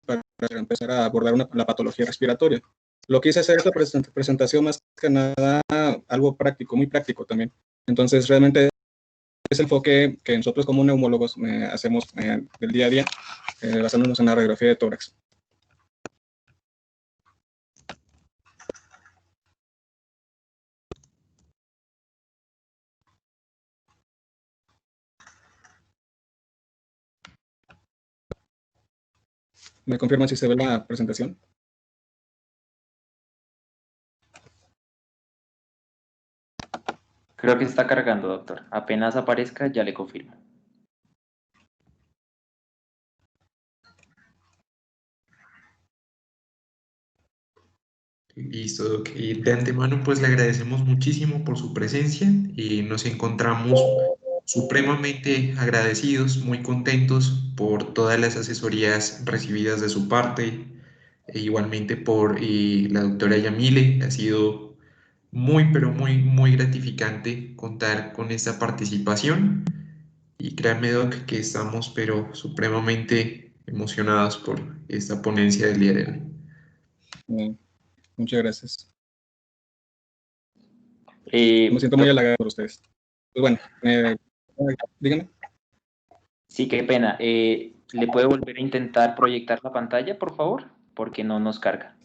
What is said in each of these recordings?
para empezar a abordar la patología respiratoria. Lo que hice es hacer esta presentación más que nada algo práctico, muy práctico también. Entonces, realmente ese enfoque que nosotros como neumólogos hacemos del día a día, basándonos en la radiografía de tórax. ¿Me confirman si se ve la presentación? Creo que está cargando, doctor. Apenas aparezca, ya le confirmo. Listo, Doc. De antemano, pues le agradecemos muchísimo por su presencia y nos encontramos supremamente agradecidos, muy contentos por todas las asesorías recibidas de su parte, e igualmente por la doctora Yamile. Ha sido muy, pero muy, muy gratificante contar con esta participación y créanme, Doc, que estamos, pero supremamente emocionados por esta ponencia del día de hoy. Muchas gracias. Me siento muy halagado por ustedes. Pues bueno, dígame. Sí, qué pena. ¿Le puede volver a intentar proyectar la pantalla, por favor? Porque no nos carga.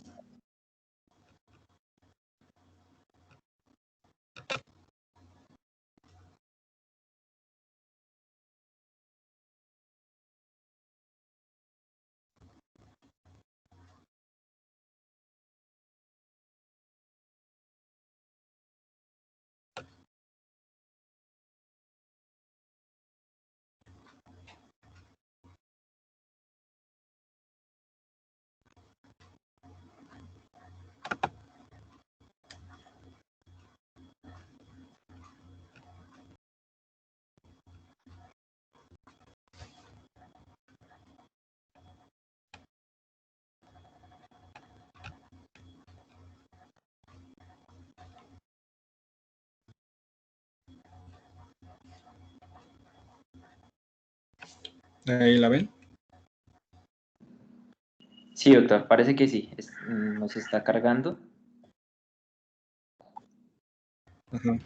¿Ahí la ven? Sí, doctor, parece que sí. Nos está cargando. Ajá.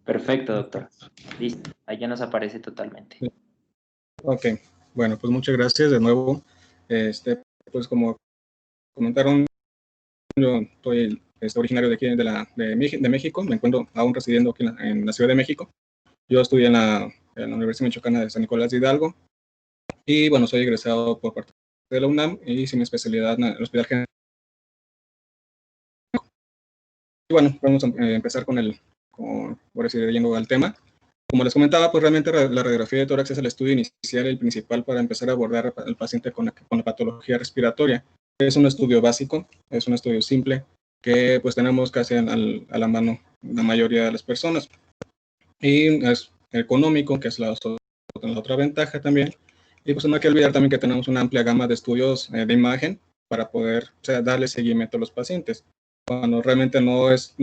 Perfecto, doctor. Listo, ahí ya nos aparece totalmente. Ok, bueno, pues muchas gracias de nuevo. Pues como comentaron, yo soy originario de aquí, de México. Me encuentro aún residiendo aquí en la Ciudad de México. Yo estudié en la Universidad Michoacana de San Nicolás de Hidalgo. Y bueno, soy egresado por parte de la UNAM y hice mi especialidad en el Hospital General. Y bueno, vamos a empezar por decir, yendo al tema. Como les comentaba, pues realmente la radiografía de tórax es el estudio inicial y el principal para empezar a abordar al paciente con la patología respiratoria. Es un estudio básico, es un estudio simple, que pues tenemos casi a la mano la mayoría de las personas. Y es económico, que es la otra ventaja también. Y pues no hay que olvidar también que tenemos una amplia gama de estudios de imagen para poder, o sea, darle seguimiento a los pacientes. Cuando realmente no es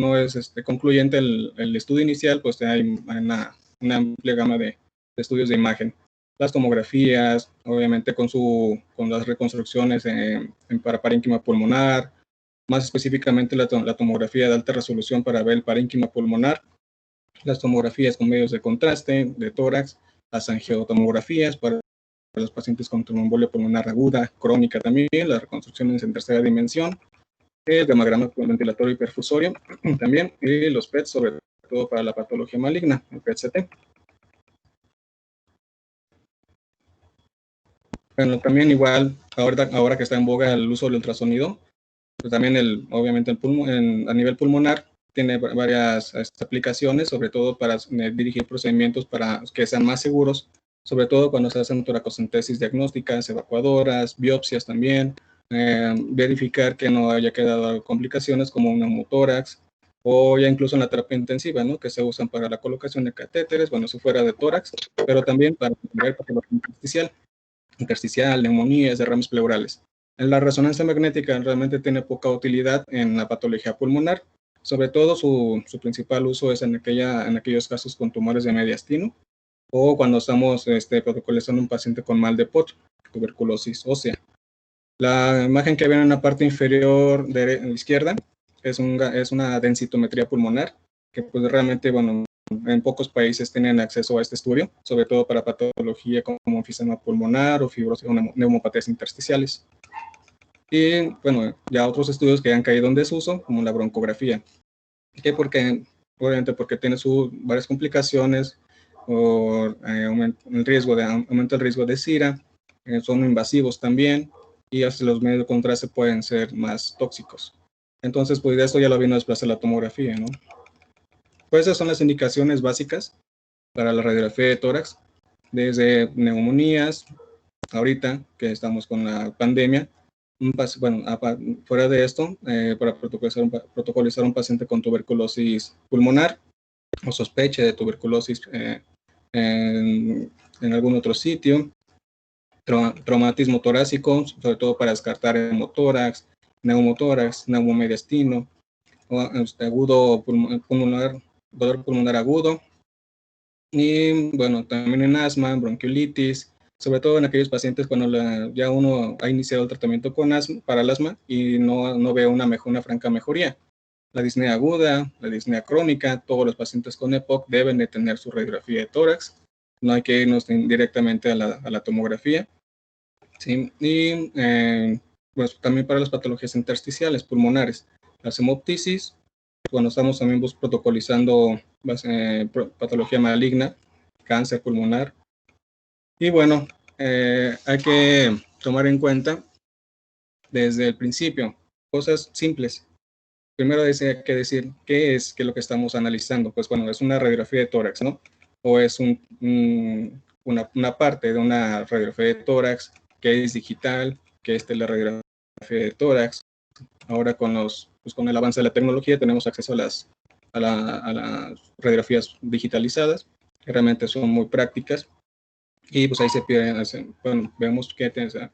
concluyente el estudio inicial, pues hay una amplia gama de estudios de imagen. Las tomografías, obviamente con las reconstrucciones para parénquima pulmonar, más específicamente la tomografía de alta resolución para ver el parénquima pulmonar, las tomografías con medios de contraste, de tórax, las angiotomografías para los pacientes con tromboembolia pulmonar aguda, crónica también, las reconstrucciones en tercera dimensión, el hemograma ventilatorio y perfusorio también, y los PET, sobre todo para la patología maligna, el PET-CT. Bueno, también igual, ahora que está en boga el uso del ultrasonido, pues también obviamente a nivel pulmonar tiene varias aplicaciones, sobre todo para dirigir procedimientos para que sean más seguros, sobre todo cuando se hacen toracocentesis diagnósticas, evacuadoras, biopsias también, verificar que no haya quedado complicaciones como un neumotórax, o ya incluso en la terapia intensiva, ¿no? Que se usan para la colocación de catéteres, bueno, eso fuera de tórax, pero también para ver patología intersticial, neumonías, derrames pleurales. La resonancia magnética realmente tiene poca utilidad en la patología pulmonar, sobre todo su principal uso es en aquellos casos con tumores de mediastino o cuando estamos protocolizando un paciente con mal de Pot, tuberculosis ósea. La imagen que ven en la parte inferior izquierda es una densitometría pulmonar, que pues realmente, bueno, en pocos países tienen acceso a este estudio, sobre todo para patología como enfisema pulmonar o fibrosis o neumopatías intersticiales. Y bueno, ya otros estudios que han caído en desuso, como la broncografía, que obviamente porque tiene varias complicaciones, o aumenta el riesgo de SIRA, son invasivos también, y hasta los medios de contraste pueden ser más tóxicos. Entonces, pues de esto ya lo vino a desplazar la tomografía, ¿no? Pues esas son las indicaciones básicas para la radiografía de tórax, desde neumonías, ahorita que estamos con la pandemia, bueno, fuera de esto, para protocolizar un paciente con tuberculosis pulmonar o sospecha de tuberculosis en algún otro sitio, traumatismo torácico, sobre todo para descartar hemotórax, neumotórax, neumomediastino, o agudo pulmonar, dolor pulmonar agudo, y bueno, también en asma, bronquiolitis, sobre todo en aquellos pacientes cuando ya uno ha iniciado el tratamiento para el asma y no ve una franca mejoría. La disnea aguda, la disnea crónica, todos los pacientes con EPOC deben de tener su radiografía de tórax. No hay que irnos directamente a la tomografía. ¿Sí? Y pues también para las patologías intersticiales pulmonares, la hemoptisis, cuando estamos también protocolizando patología maligna, cáncer pulmonar. Y bueno, hay que tomar en cuenta desde el principio cosas simples. Primero hay que decir qué es lo que estamos analizando. Pues bueno, es una radiografía de tórax, ¿no? O es una parte de una radiografía de tórax que es digital, que es la radiografía de tórax. Ahora con el avance de la tecnología tenemos acceso a las radiografías digitalizadas, que realmente son muy prácticas. Y pues ahí bueno, vemos que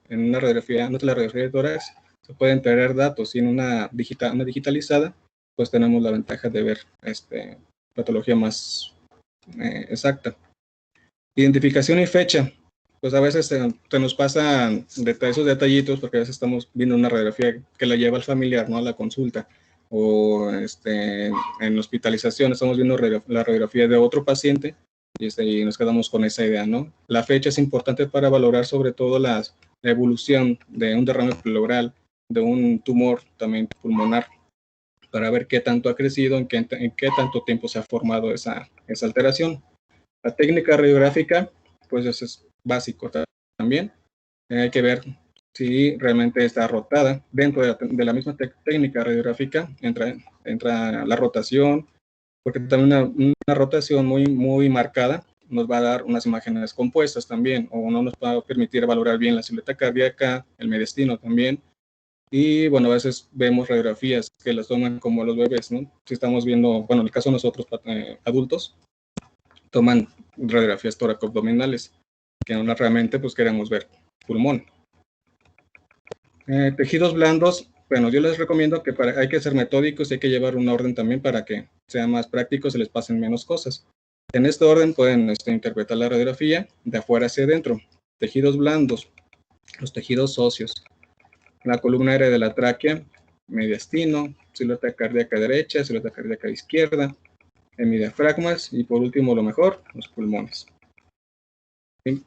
en una radiografía, no la radiografía de tórax, se pueden tener datos, y en una digitalizada, pues tenemos la ventaja de ver patología más exacta. Identificación y fecha. Pues a veces se nos pasan esos detallitos, porque a veces estamos viendo una radiografía que la lleva el familiar, ¿no? A la consulta, o en hospitalización estamos viendo la radiografía de otro paciente, y nos quedamos con esa idea, ¿no? La fecha es importante para valorar sobre todo la evolución de un derrame pleural, de un tumor también pulmonar, para ver qué tanto ha crecido, en qué tanto tiempo se ha formado esa alteración. La técnica radiográfica, pues eso es básico también. Hay que ver si realmente está rotada. Dentro de la misma técnica radiográfica entra la rotación, porque también una rotación muy marcada nos va a dar unas imágenes compuestas también, o no nos va a permitir valorar bien la silueta cardíaca, el mediastino también. Y bueno, a veces vemos radiografías que las toman como los bebés, ¿no? Si estamos viendo, bueno, en el caso de nosotros adultos, toman radiografías tóraco-abdominales, que no realmente pues queremos ver pulmón. Tejidos blandos, bueno, yo les recomiendo que hay que ser metódicos y hay que llevar un orden también para que sea más práctico, se les pasen menos cosas. En este orden pueden interpretar la radiografía de afuera hacia adentro. Tejidos blandos, los tejidos óseos, la columna aérea de la tráquea, mediastino, silueta cardíaca derecha, silueta cardíaca izquierda, hemidiafragmas y por último, lo mejor, los pulmones. ¿Sí?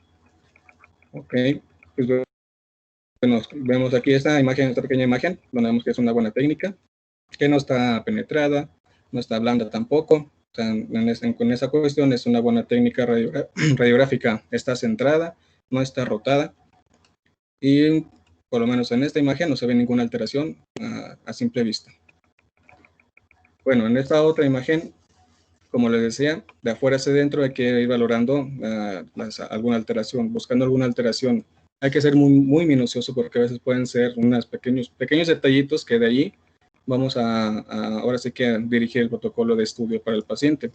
Ok, pues bueno, vemos aquí esta pequeña imagen, donde vemos que es una buena técnica, que no está penetrada, no está blanda tampoco. O sea, con esa cuestión es una buena técnica radiográfica, está centrada, no está rotada, y por lo menos en esta imagen no se ve ninguna alteración a simple vista. Bueno, en esta otra imagen, como les decía, de afuera hacia adentro hay que ir valorando alguna alteración, buscando alguna alteración. Hay que ser muy minucioso, porque a veces pueden ser unos pequeños detallitos que de ahí vamos ahora sí que dirigir el protocolo de estudio para el paciente.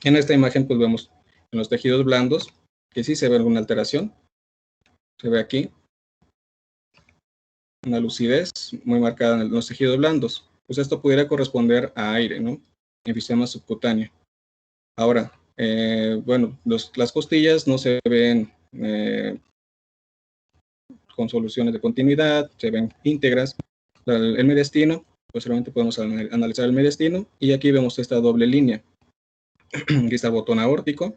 En esta imagen pues vemos en los tejidos blandos que sí se ve alguna alteración. Se ve aquí una lucidez muy marcada en los tejidos blandos. Pues esto pudiera corresponder a aire, ¿no? Enfisema subcutáneo. Ahora, bueno, las costillas no se ven con soluciones de continuidad, se ven íntegras. El mediastino, posteriormente podemos analizar el mediastino, y aquí vemos esta doble línea. Aquí está el botón aórtico,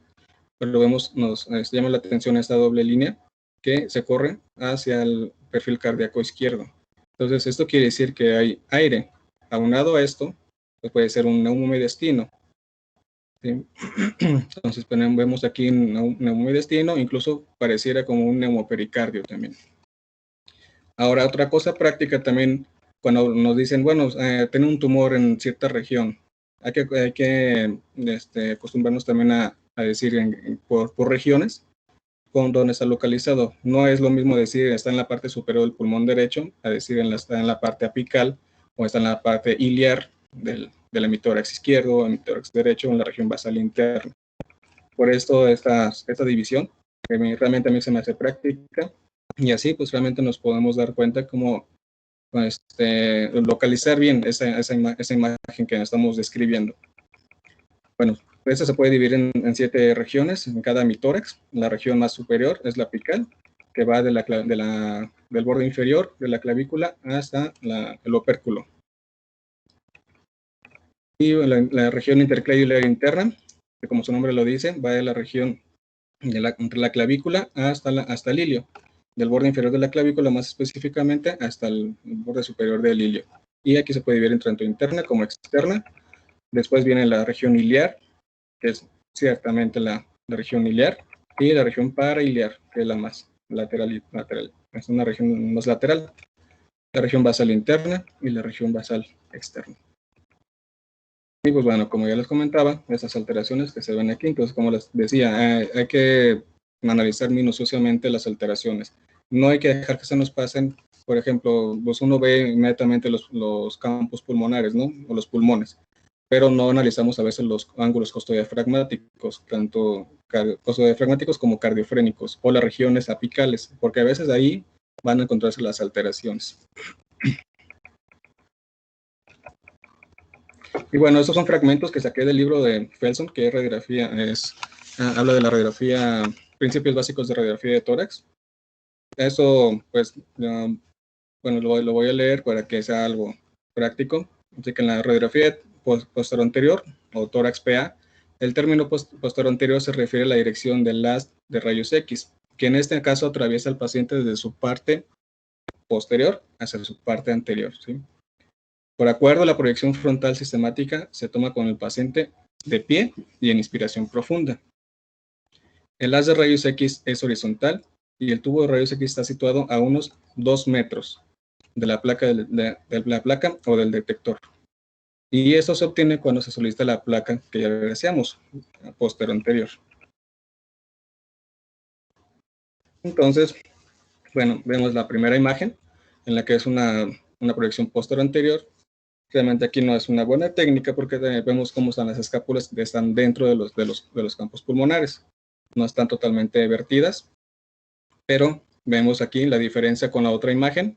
pero vemos, nos llama la atención esta doble línea que se corre hacia el perfil cardíaco izquierdo. Entonces, esto quiere decir que hay aire. Aunado a esto, pues puede ser un neumomediastino. ¿Sí? Entonces, vemos aquí un neumomediastino, incluso pareciera como un neumopericardio también. Ahora, otra cosa práctica también, cuando nos dicen, bueno, tiene un tumor en cierta región, hay que acostumbrarnos también a decir por regiones con donde está localizado. No es lo mismo decir está en la parte superior del pulmón derecho, a decir está en la parte apical o está en la parte iliar del hemitórax izquierdo o hemitórax derecho, en la región basal interna. Por esto esta división que realmente a mí se me hace práctica, y así pues realmente nos podemos dar cuenta cómo localizar bien esa imagen que estamos describiendo. Bueno, esta se puede dividir en 7 regiones en cada hemitórax. La región más superior es la apical, que va del borde inferior de la clavícula hasta el opérculo. Y la región interclavicular interna, que como su nombre lo dice, va de la región entre la clavícula hasta el ilio, del borde inferior de la clavícula más específicamente hasta el borde superior del ilio. Y aquí se puede dividir tanto interna como externa. Después viene la región iliar, que es ciertamente la región iliar, y la región parailiar, que es la más lateral. Es una región más lateral. La región basal interna y la región basal externa. Y pues bueno, como ya les comentaba, esas alteraciones que se ven aquí, entonces como les decía, hay que analizar minuciosamente las alteraciones. No hay que dejar que se nos pasen, por ejemplo, pues uno ve inmediatamente los campos pulmonares, ¿no? O los pulmones, pero no analizamos a veces los ángulos costodiafragmáticos, tanto costodiafragmáticos como cardiofrénicos, o las regiones apicales, porque a veces ahí van a encontrarse las alteraciones. Y bueno, estos son fragmentos que saqué del libro de Felson, que es radiografía, habla de la radiografía, principios básicos de radiografía de tórax. Eso, pues, bueno, lo voy a leer para que sea algo práctico. Así que en la radiografía posterior anterior, o tórax PA, el término posterior anterior se refiere a la dirección del haz de rayos X, que en este caso atraviesa al paciente desde su parte posterior hacia su parte anterior, ¿sí? Por acuerdo, la proyección frontal sistemática se toma con el paciente de pie y en inspiración profunda. El haz de rayos X es horizontal y el tubo de rayos X está situado a unos 2 metros de la placa, de la placa o del detector. Y esto se obtiene cuando se solicita la placa que ya deseamos, posterior anterior. Entonces, bueno, vemos la primera imagen en la que es una proyección posterior anterior. Realmente aquí no es una buena técnica porque vemos cómo están las escápulas que están dentro de los campos pulmonares. No están totalmente vertidas, pero vemos aquí la diferencia con la otra imagen,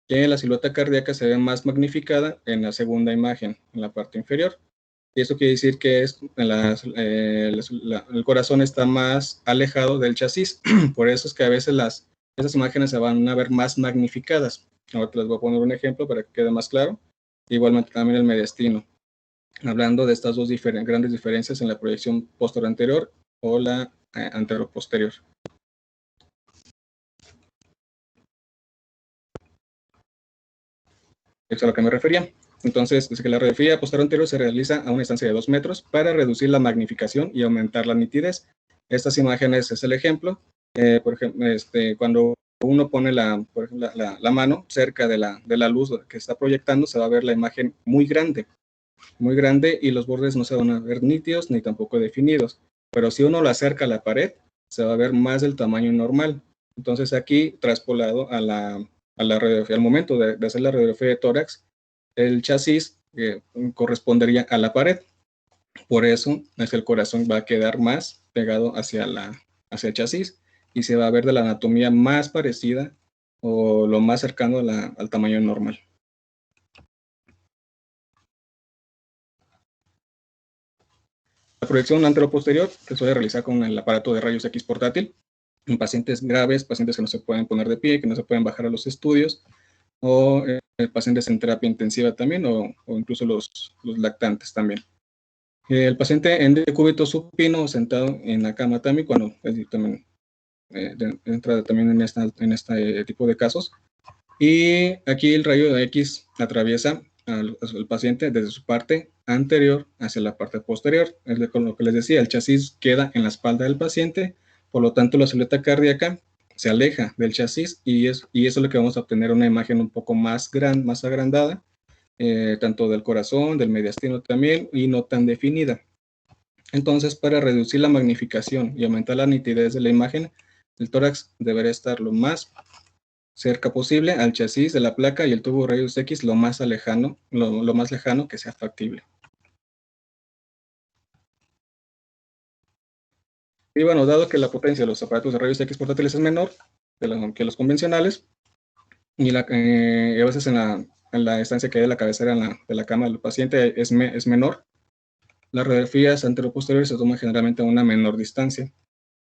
que la silueta cardíaca se ve más magnificada en la segunda imagen, en la parte inferior. Y eso quiere decir que el corazón está más alejado del chasis. Por eso es que a veces esas imágenes se van a ver más magnificadas. Ahora les voy a poner un ejemplo para que quede más claro. Igualmente también el mediastino, hablando de estas dos grandes diferencias en la proyección posterior anterior o la anterior posterior. Eso es a lo que me refería. Entonces, dice que la radiografía posterior anterior se realiza a una distancia de 2 metros para reducir la magnificación y aumentar la nitidez. Estas imágenes es el ejemplo. Por ejemplo, cuando uno pone la mano cerca de la luz que está proyectando, se va a ver la imagen muy grande y los bordes no se van a ver nítidos ni tampoco definidos. Pero si uno lo acerca a la pared, se va a ver más del tamaño normal. Entonces aquí, traspolado a la radiografía, al momento de hacer la radiografía de tórax, el chasis correspondería a la pared. Por eso es que el corazón va a quedar más pegado hacia el chasis y se va a ver de la anatomía más parecida o lo más cercano al tamaño normal. La proyección anteroposterior se suele realizar con el aparato de rayos X portátil. en pacientes graves, pacientes que no se pueden poner de pie, que no se pueden bajar a los estudios, o pacientes en terapia intensiva también, o incluso los lactantes también. El paciente en decúbito supino sentado en la cama también, cuando también entra también en este tipo de casos. Y aquí el rayo de X atraviesa al paciente desde su parte anterior hacia la parte posterior. Es con lo que les decía, el chasis queda en la espalda del paciente, por lo tanto la silueta cardíaca se aleja del chasis y eso es lo que vamos a obtener una imagen un poco más agrandada, tanto del corazón, del mediastino también, y no tan definida. Entonces, para reducir la magnificación y aumentar la nitidez de la imagen, el tórax debería estar lo más cerca posible al chasis de la placa y el tubo rayos X lo más lejano que sea factible. Y bueno, dado que la potencia de los aparatos de rayos X portátiles es menor que los convencionales, y a veces en la distancia que hay de la cabecera de la cama del paciente es menor, las radiografías anteroposteriores se toman generalmente a una menor distancia.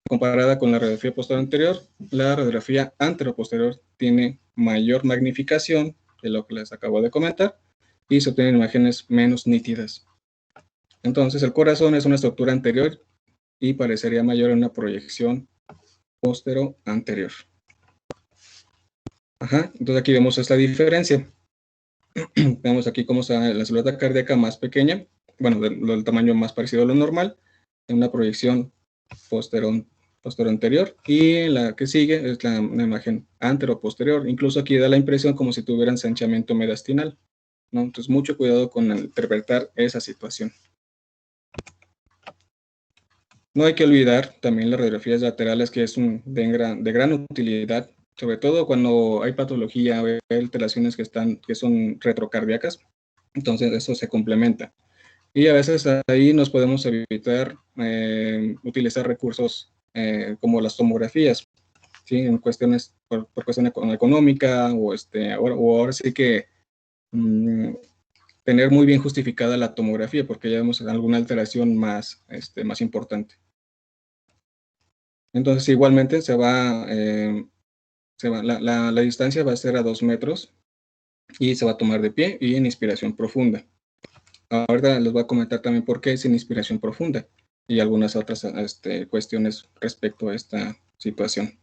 Comparada con la radiografía posterior anterior, la radiografía anteroposterior tiene mayor magnificación de lo que les acabo de comentar y se obtienen imágenes menos nítidas. Entonces, el corazón es una estructura anterior y parecería mayor en una proyección postero anterior. Entonces aquí vemos esta diferencia. Vemos aquí cómo está la silueta cardíaca más pequeña, bueno, del tamaño más parecido a lo normal, en una proyección postero anterior, y la que sigue es una imagen antero-posterior. Incluso aquí da la impresión como si tuviera ensanchamiento mediastinal, ¿no? Entonces, mucho cuidado con interpretar esa situación. No hay que olvidar también las radiografías laterales, que es de gran utilidad, sobre todo cuando hay patología o hay alteraciones que son retrocardíacas. Entonces, eso se complementa. Y a veces ahí nos podemos evitar utilizar recursos como las tomografías, ¿sí? En cuestiones, por cuestión económica, o ahora sí que tener muy bien justificada la tomografía, porque ya vemos alguna alteración más importante. Entonces, igualmente la distancia va a ser a 2 metros y se va a tomar de pie y en inspiración profunda. Ahorita les voy a comentar también por qué es en inspiración profunda y algunas otras cuestiones respecto a esta situación.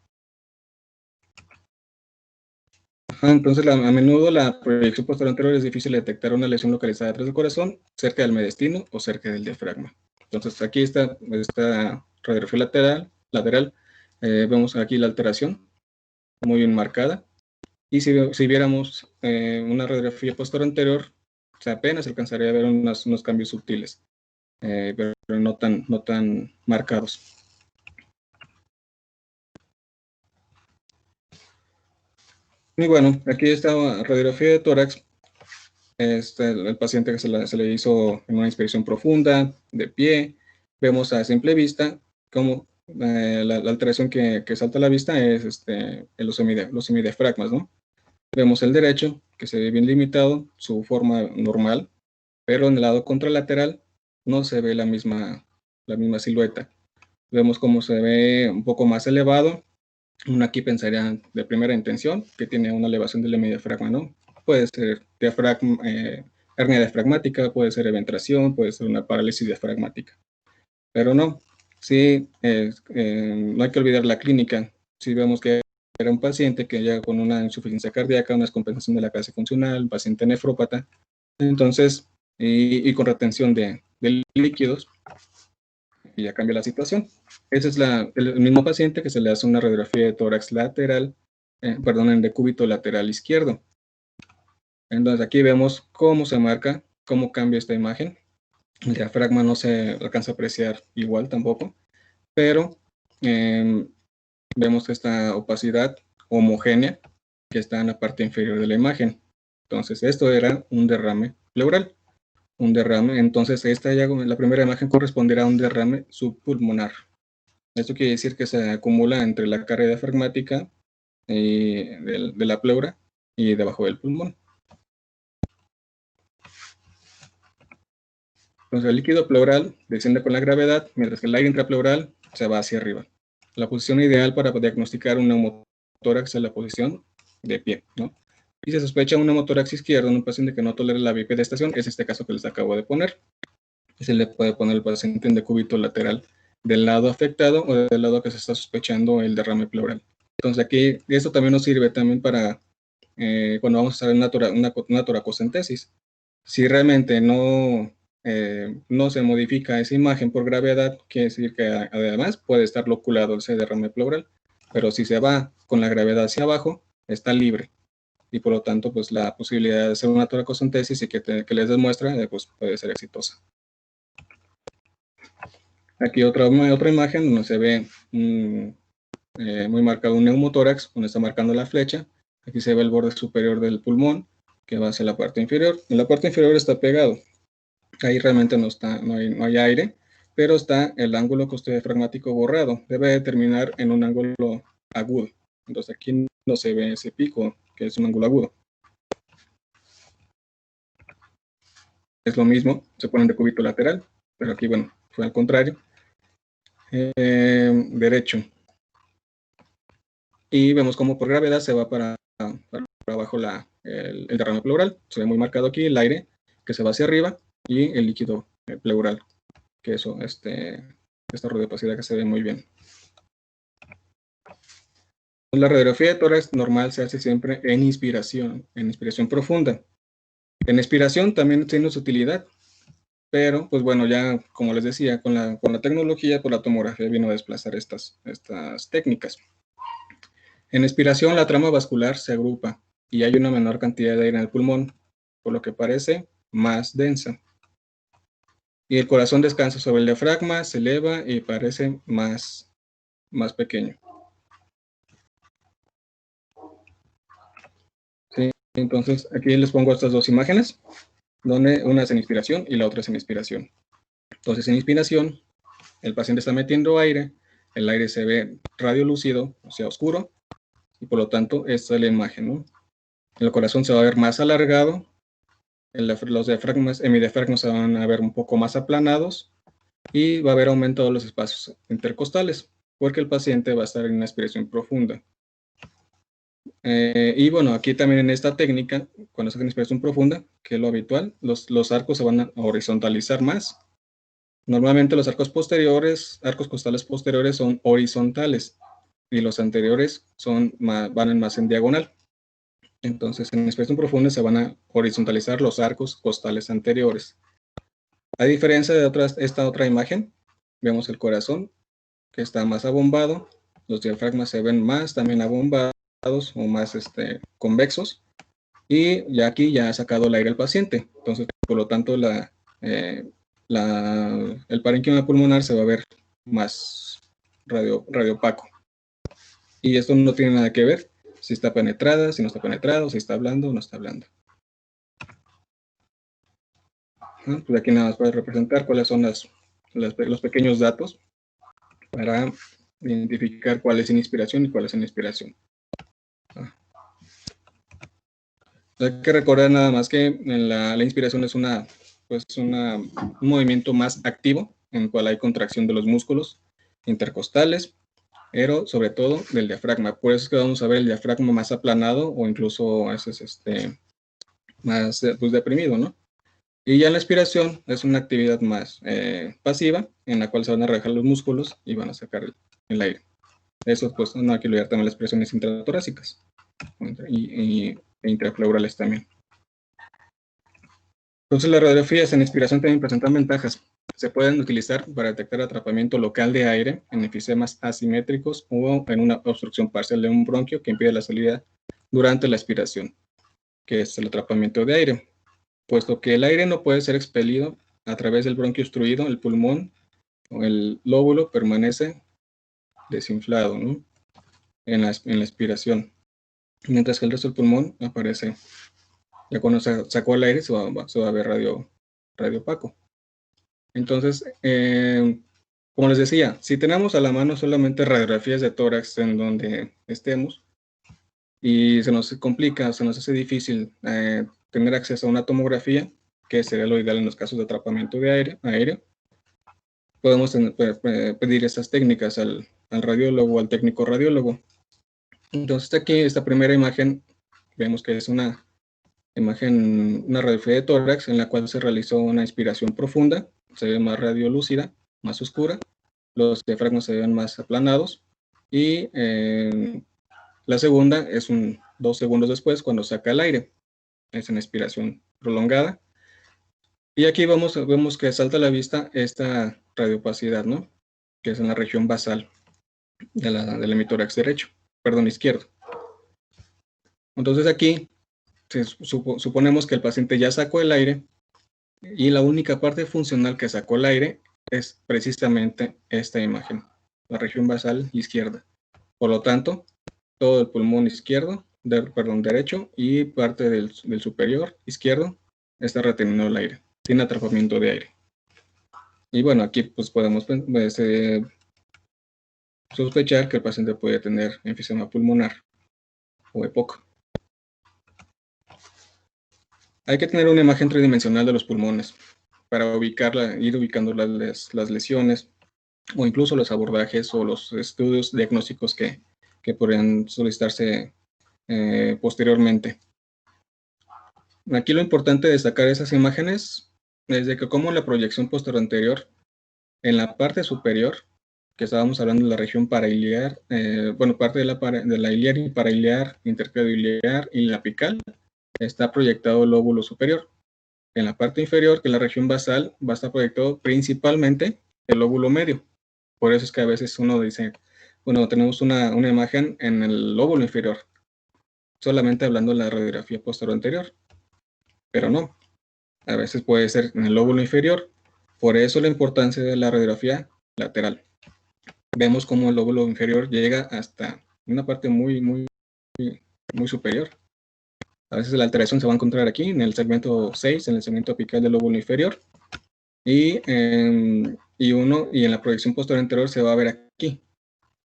Entonces, a menudo la proyección posterior anterior es difícil detectar una lesión localizada detrás del corazón, cerca del mediastino o cerca del diafragma. Entonces, aquí está esta radiografía lateral. Vemos aquí la alteración muy bien marcada. Y si viéramos una radiografía posterior anterior, o sea, apenas alcanzaría a ver unos cambios sutiles, pero no tan marcados. Y bueno, aquí está radiografía de tórax. El paciente que se le hizo en una inspiración profunda, de pie. Vemos a simple vista cómo la alteración que salta a la vista es los semidiafragmas, ¿no? Vemos el derecho, que se ve bien limitado, su forma normal, pero en el lado contralateral no se ve la misma silueta. Vemos cómo se ve un poco más elevado. Uno aquí pensaría de primera intención que tiene una elevación del hemidiafragma, ¿no? Puede ser hernia diafragmática, puede ser eventración, puede ser una parálisis diafragmática. Pero no, sí, no hay que olvidar la clínica. Si vemos que era un paciente que llega con una insuficiencia cardíaca, una descompensación de la clase funcional, un paciente nefrópata, entonces, y con retención de líquidos, y ya cambia la situación. Ese es el mismo paciente que se le hace una radiografía de tórax lateral, en decúbito lateral izquierdo. Entonces aquí vemos cómo se marca, cómo cambia esta imagen. El diafragma no se alcanza a apreciar igual tampoco, pero vemos esta opacidad homogénea que está en la parte inferior de la imagen. Entonces esto era un derrame pleural. Un derrame, entonces la primera imagen corresponderá a un derrame subpulmonar. Esto quiere decir que se acumula entre la carga diafragmática de la pleura y debajo del pulmón. Entonces el líquido pleural desciende con la gravedad, mientras que el aire intrapleural se va hacia arriba. la posición ideal para diagnosticar un neumotórax es la posición de pie, ¿no? Y se sospecha un neumotórax izquierdo en un paciente que no tolera la bipedestación, es este caso que les acabo de poner. Y se le puede poner el paciente en decúbito lateral del lado afectado o del lado que se está sospechando el derrame pleural. Entonces aquí, esto también nos sirve también para cuando vamos a hacer una toracocentesis. Si realmente no se modifica esa imagen por gravedad, quiere decir que además puede estar loculado ese derrame pleural, pero si se va con la gravedad hacia abajo, está libre, y por lo tanto, pues la posibilidad de hacer una toracocentesis y que les demuestra, pues puede ser exitosa. Aquí otra imagen donde se ve muy marcado un neumotórax, donde está marcando la flecha. Aquí se ve el borde superior del pulmón, que va hacia la parte inferior. En la parte inferior está pegado. Ahí realmente no hay aire, pero está el ángulo costodiafragmático borrado. Debe terminar en un ángulo agudo. Entonces aquí no se ve ese pico, que es un ángulo agudo. Es lo mismo, se pone en decúbito lateral, pero aquí, bueno, fue al contrario. Derecho. Y vemos cómo por gravedad se va para abajo el derrame pleural. Se ve muy marcado aquí el aire que se va hacia arriba y el líquido pleural, que eso, esta radiopacidad que se ve muy bien. La radiografía de tórax normal se hace siempre en inspiración profunda. En expiración también tiene su utilidad, pero pues bueno, ya como les decía, con la tecnología, pues la tomografía vino a desplazar estas técnicas. En expiración la trama vascular se agrupa y hay una menor cantidad de aire en el pulmón, por lo que parece más densa. Y el corazón descansa sobre el diafragma, se eleva y parece más pequeño. ¿Sí? Entonces aquí les pongo estas dos imágenes, donde una es en inspiración y la otra es en expiración. Entonces en inspiración el paciente está metiendo aire, el aire se ve radiolúcido, o sea oscuro, y por lo tanto esta es la imagen, ¿no? El corazón se va a ver más alargado, los hemidiafragmas se van a ver un poco más aplanados y va a haber aumentado los espacios intercostales, porque el paciente va a estar en una expiración profunda. Y bueno, aquí también en esta técnica, cuando se hace una expiración profunda, que es lo habitual, los arcos se van a horizontalizar más. Normalmente los arcos costales posteriores son horizontales y los anteriores van más en diagonal. Entonces, en expiración profunda se van a horizontalizar los arcos costales anteriores. A diferencia de esta otra imagen, vemos el corazón que está más abombado, los diafragmas se ven más también abombados o más convexos, y ya aquí ya ha sacado el aire el paciente. Entonces, por lo tanto, el parénquima pulmonar se va a ver más radiopaco. Y esto no tiene nada que ver si está penetrada, si no está penetrado, si está hablando o no está hablando. Pues aquí nada más para representar cuáles son los pequeños datos para identificar cuál es en inspiración y cuál es en expiración. Hay que recordar nada más que la inspiración es un movimiento más activo, en el cual hay contracción de los músculos intercostales, pero sobre todo del diafragma. Por eso es que vamos a ver el diafragma más aplanado o incluso a veces más pues, deprimido, ¿no? Y ya la expiración es una actividad más pasiva, en la cual se van a relajar los músculos y van a sacar el aire. Eso pues no hay que olvidar también las presiones intratorácicas e intrapleurales también. Entonces las radiografías en expiración también presentan ventajas. Se pueden utilizar para detectar atrapamiento local de aire en enfisemas asimétricos o en una obstrucción parcial de un bronquio que impide la salida durante la expiración, que es el atrapamiento de aire. Puesto que el aire no puede ser expelido a través del bronquio obstruido, el pulmón o el lóbulo permanece desinflado, ¿no? en la expiración, mientras que el resto del pulmón aparece. Ya cuando se sacó el aire se va a ver radiopaco. Entonces, como les decía, si tenemos a la mano solamente radiografías de tórax en donde estemos y se nos complica, se nos hace difícil tener acceso a una tomografía, que sería lo ideal en los casos de atrapamiento de aéreo, podemos pedir estas técnicas al al radiólogo o al técnico radiólogo. Entonces aquí, esta primera imagen, vemos que es una imagen, una radiografía de tórax en la cual se realizó una inspiración profunda, se ve más radiolúcida, más oscura, los diafragmas se ven más aplanados, y la segunda es 2 segundos después cuando saca el aire, es una inspiración prolongada, y aquí vemos que salta a la vista esta radiopacidad, ¿no? Que es en la región basal del hemitórax derecho, perdón, izquierdo. Entonces aquí suponemos que el paciente ya sacó el aire y la única parte funcional que sacó el aire es precisamente esta imagen, la región basal izquierda. Por lo tanto, todo el pulmón izquierdo, derecho y parte del superior izquierdo está reteniendo el aire, sin atrapamiento de aire. Y bueno, aquí pues podemos sospechar que el paciente puede tener enfisema pulmonar o EPOC. Hay que tener una imagen tridimensional de los pulmones para ir ubicando las lesiones o incluso los abordajes o los estudios diagnósticos que podrían solicitarse posteriormente. Aquí lo importante de destacar esas imágenes es de que como la proyección posterior en la parte superior, que estábamos hablando de la región parailiar, parte de la iliar y parailiar, intercradioiliar y la apical, está proyectado el lóbulo superior. En la parte inferior, que es la región basal, va a estar proyectado principalmente el lóbulo medio. Por eso es que a veces uno dice, bueno, tenemos una imagen en el lóbulo inferior, solamente hablando de la radiografía posterior anterior, pero no, a veces puede ser en el lóbulo inferior. Por eso la importancia de la radiografía lateral. Vemos cómo el lóbulo inferior llega hasta una parte muy superior. A veces la alteración se va a encontrar aquí, en el segmento 6, en el segmento apical del lóbulo inferior. Y en la proyección posterior anterior se va a ver aquí.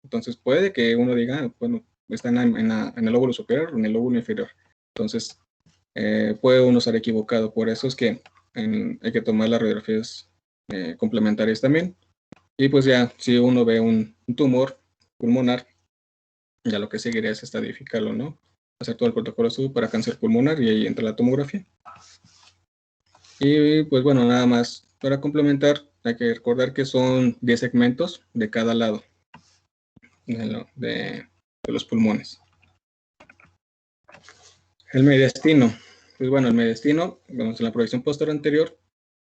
Entonces puede que uno diga, bueno, está en el lóbulo superior o en el lóbulo inferior. Entonces puede uno estar equivocado. Por eso es que hay que tomar las radiografías complementarias también. Y pues ya, si uno ve un tumor pulmonar, ya lo que seguiría es estadificarlo, ¿no? Hacer todo el protocolo de estudio para cáncer pulmonar y ahí entra la tomografía. Y pues bueno, nada más para complementar, hay que recordar que son 10 segmentos de cada lado de los pulmones. El mediastino. Pues bueno, el mediastino, vemos en la proyección posterior anterior,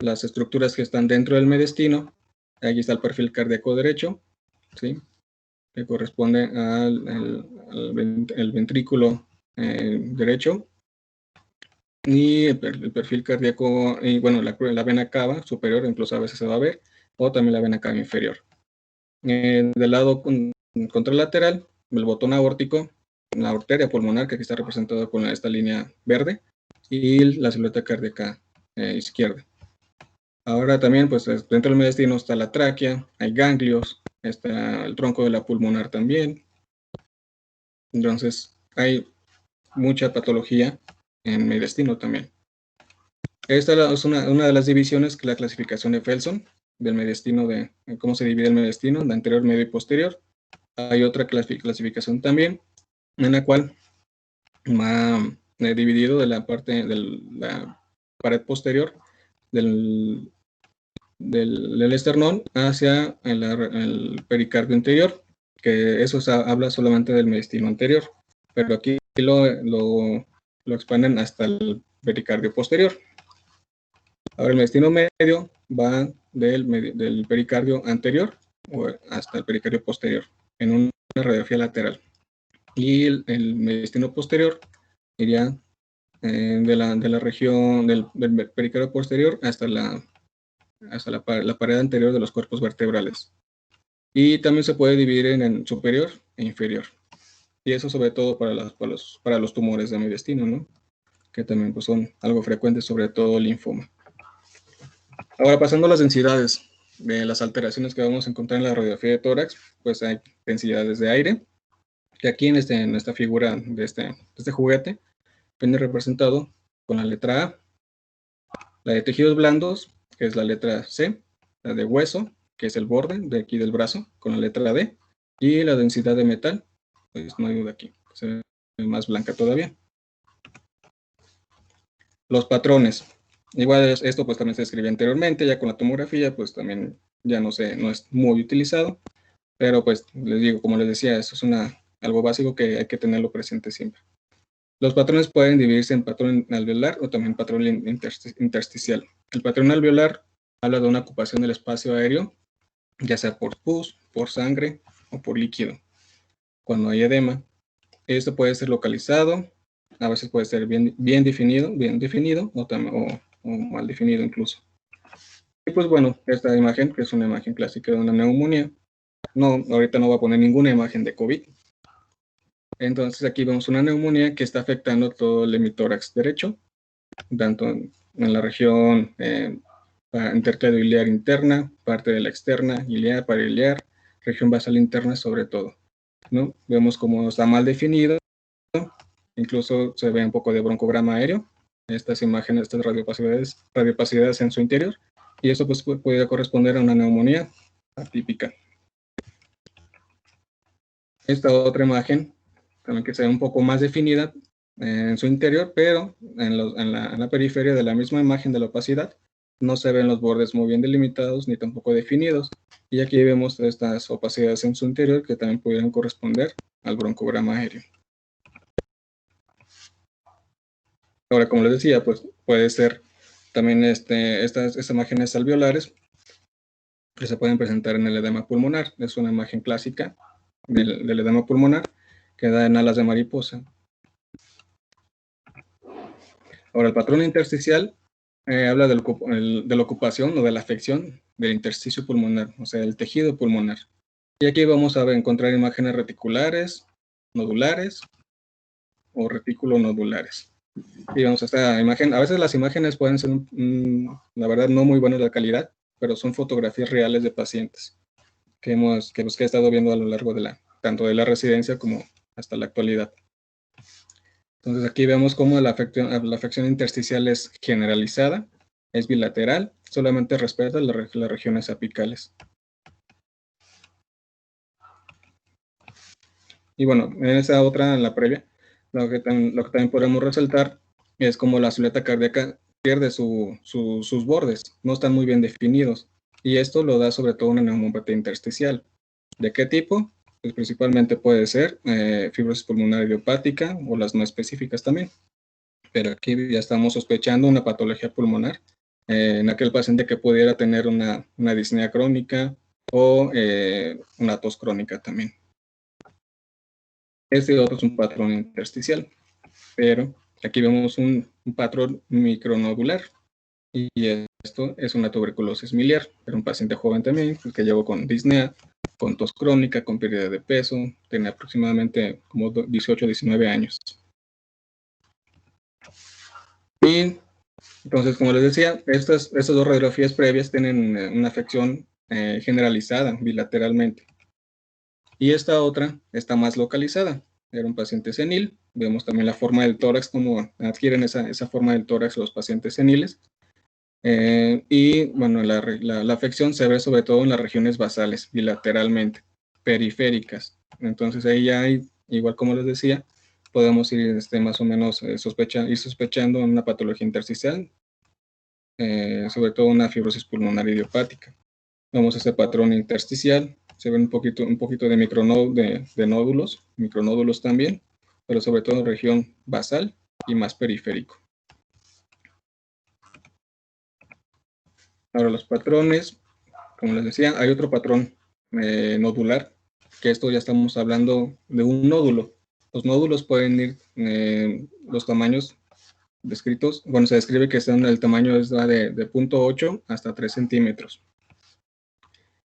las estructuras que están dentro del mediastino. Aquí está el perfil cardíaco derecho, ¿sí? Que corresponde al ventrículo derecho. Y el perfil cardíaco, y bueno, la vena cava superior, incluso a veces se va a ver, o también la vena cava inferior. Del lado contralateral, el botón aórtico, la arteria pulmonar, que aquí está representada con esta línea verde, y la silueta cardíaca izquierda. Ahora también, pues dentro del mediastino está la tráquea, hay ganglios, está el tronco de la pulmonar también. Entonces, hay mucha patología en mediastino también. Esta es una de las divisiones que la clasificación de Felson, del mediastino, de cómo se divide el mediastino, de anterior, medio y posterior. Hay otra clasificación también, en la cual va dividido de la parte de la pared posterior del esternón hacia el pericardio interior, que eso habla solamente del mediastino anterior, pero aquí lo expanden hasta el pericardio posterior. Ahora el mediastino medio va del pericardio anterior hasta el pericardio posterior, en una radiografía lateral. Y el mediastino posterior iría de la región del pericardio posterior hasta la pared anterior de los cuerpos vertebrales. Y también se puede dividir en superior e inferior. Y eso sobre todo para los tumores de mediastino, ¿no? Que también pues, son algo frecuentes, sobre todo el linfoma. Ahora, pasando a las densidades de las alteraciones que vamos a encontrar en la radiografía de tórax, pues hay densidades de aire, que aquí en esta figura de este juguete viene representado con la letra A, la de tejidos blandos, que es la letra C, la de hueso, que es el borde de aquí del brazo, con la letra D, Y la densidad de metal, pues no hay duda aquí, se ve más blanca todavía. Los patrones. Igual esto pues también se escribía anteriormente, ya con la tomografía pues también ya no es muy utilizado, pero pues les digo, como les decía, eso es algo básico que hay que tenerlo presente siempre. Los patrones pueden dividirse en patrón alveolar o también patrón intersticial. El patrón alveolar habla de una ocupación del espacio aéreo, ya sea por pus, por sangre o por líquido. Cuando hay edema, esto puede ser localizado, a veces puede ser bien definido o mal definido incluso. Y pues bueno, esta imagen, que es una imagen clásica de una neumonía, ahorita no voy a poner ninguna imagen de COVID. Entonces aquí vemos una neumonía que está afectando todo el hemitórax derecho, tanto en la región intercladoiliar interna, parte de la externa, iliar, parailiar, región basal interna sobre todo, ¿no? Vemos cómo está mal definido, incluso se ve un poco de broncograma aéreo, estas imágenes, estas radiopacidades en su interior, y eso pues puede corresponder a una neumonía atípica. Esta otra imagen, también que se ve un poco más definida en su interior, pero en la periferia de la misma imagen de la opacidad, no se ven los bordes muy bien delimitados ni tampoco definidos. Y aquí vemos estas opacidades en su interior que también pudieran corresponder al broncograma aéreo. Ahora, como les decía, pues puede ser también estas imágenes alveolares que se pueden presentar en el edema pulmonar. Es una imagen clásica del edema pulmonar que da en alas de mariposa. Ahora, el patrón intersticial habla de la ocupación o de la afección del intersticio pulmonar, o sea, del tejido pulmonar. Y aquí vamos a encontrar imágenes reticulares, nodulares o retículo-nodulares. Y vamos a esta imagen, a veces las imágenes pueden ser, la verdad, no muy buenas de calidad, pero son fotografías reales de pacientes que he estado viendo a lo largo tanto de la residencia como hasta la actualidad. Entonces aquí vemos cómo la afección intersticial es generalizada, es bilateral, solamente respeta las regiones apicales. Y bueno, en esa otra, en la previa, lo que también podemos resaltar es como la silueta cardíaca pierde sus bordes, no están muy bien definidos. Y esto lo da sobre todo una neumonopatía intersticial. ¿De qué tipo? Pues principalmente puede ser fibrosis pulmonar idiopática o las no específicas también. Pero aquí ya estamos sospechando una patología pulmonar en aquel paciente que pudiera tener una disnea crónica o una tos crónica también. Este otro es un patrón intersticial, pero aquí vemos un patrón micronodular y esto es una tuberculosis miliar, pero un paciente joven también que llegó con disnea, con tos crónica, con pérdida de peso, tenía aproximadamente como 18 o 19 años. Y entonces, como les decía, estas dos radiografías previas tienen una afección generalizada bilateralmente. Y esta otra está más localizada. Era un paciente senil. Vemos también la forma del tórax, cómo adquieren esa forma del tórax los pacientes seniles. Y bueno, la afección se ve sobre todo en las regiones basales, bilateralmente, periféricas. Entonces ahí ya hay, igual como les decía, podemos ir más o menos sospechando una patología intersticial, sobre todo una fibrosis pulmonar idiopática. Vamos a este patrón intersticial, se ven un poquito de nódulos, micronódulos también, pero sobre todo en región basal y más periférico. Ahora los patrones, como les decía, hay otro patrón nodular, que esto ya estamos hablando de un nódulo. Los nódulos pueden ir, los tamaños descritos, bueno, se describe que el tamaño es de 0.8 hasta 3 centímetros.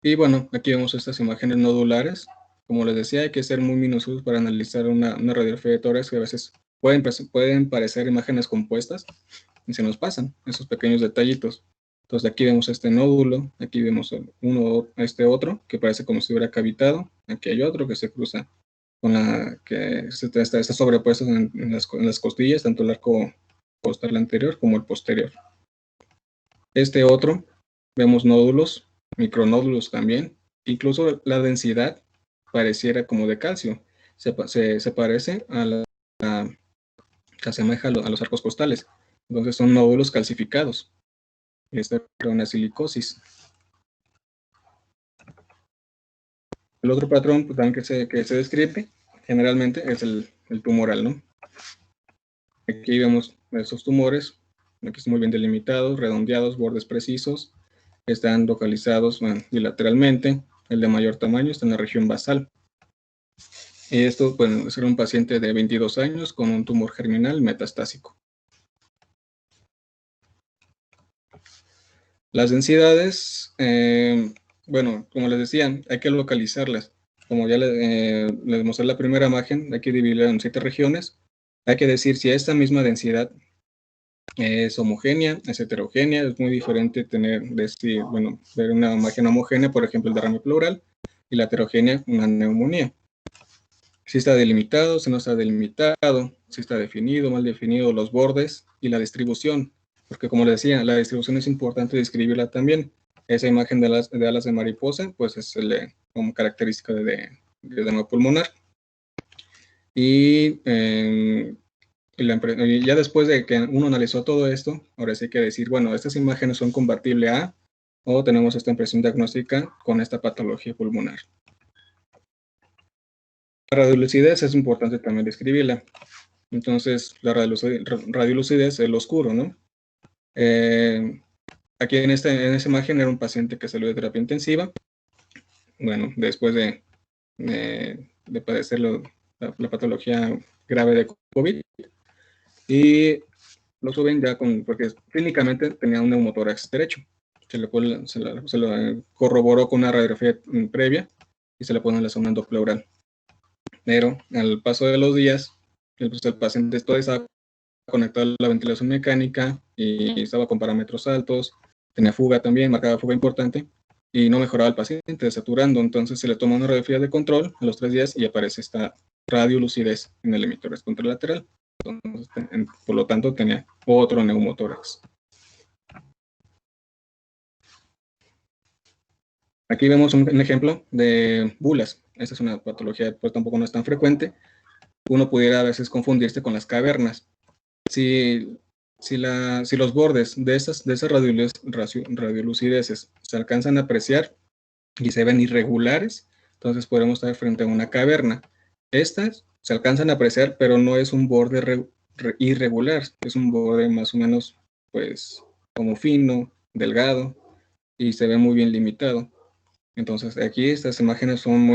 Y bueno, aquí vemos estas imágenes nodulares. Como les decía, hay que ser muy minuciosos para analizar una radiografía de tórax, que a veces pueden parecer imágenes compuestas y se nos pasan esos pequeños detallitos. Entonces aquí vemos este nódulo, aquí vemos este otro que parece como si estuviera cavitado, aquí hay otro que se cruza con que está sobrepuesto en las costillas, tanto el arco costal anterior como el posterior. Este otro, vemos nódulos, micronódulos también, incluso la densidad pareciera como de calcio. Se parece a que asemeja a los arcos costales. Entonces son nódulos calcificados. Esta es una silicosis. El otro patrón pues, también que se describe generalmente es el tumoral, ¿no? Aquí vemos esos tumores, aquí están muy bien delimitados, redondeados, bordes precisos, están localizados bilateralmente. El de mayor tamaño está en la región basal. Y esto puede ser un paciente de 22 años con un tumor germinal metastásico. Las densidades, bueno, como les decía, hay que localizarlas. Como ya les mostré la primera imagen, hay que dividirla en 7 regiones. Hay que decir si esta misma densidad es homogénea, es heterogénea. Es muy diferente ver una imagen homogénea, por ejemplo, el derrame pleural, y la heterogénea, una neumonía. Si está delimitado, si no está delimitado, si está definido, mal definido, los bordes y la distribución. Porque como les decía, la distribución es importante describirla también. Esa imagen de alas de mariposa, pues es como característica de edema pulmonar. Y ya después de que uno analizó todo esto, ahora sí hay que decir, bueno, estas imágenes son compatibles a, o tenemos esta impresión diagnóstica con esta patología pulmonar. La radiolucidez es importante también describirla. Entonces, la radiolucidez es el oscuro, ¿no? Aquí en esa imagen era un paciente que salió de terapia intensiva. Bueno, después de padecer la patología grave de COVID. Y lo suben ya porque clínicamente tenía un neumotórax derecho. Se lo corroboró con una radiografía previa y se le pone la sonda endopleural. Pero al paso de los días, pues el paciente todavía estaba conectado a la ventilación mecánica y estaba con parámetros altos, tenía fuga también, marcaba fuga importante, y no mejoraba el paciente, desaturando. Entonces se le toma una radiografía de control a los 3 días y aparece esta radiolucidez en el emitor contralateral. Entonces, por lo tanto, tenía otro neumotórax. Aquí vemos un ejemplo de bulas. Esta es una patología, pues tampoco no es tan frecuente. Uno pudiera a veces confundirse con las cavernas. Si los bordes de esas radiolucideces se alcanzan a apreciar y se ven irregulares, entonces podemos estar frente a una caverna. Estas se alcanzan a apreciar, pero no es un borde irregular, es un borde más o menos, pues, como fino, delgado, y se ve muy bien limitado. Entonces, aquí estas imágenes son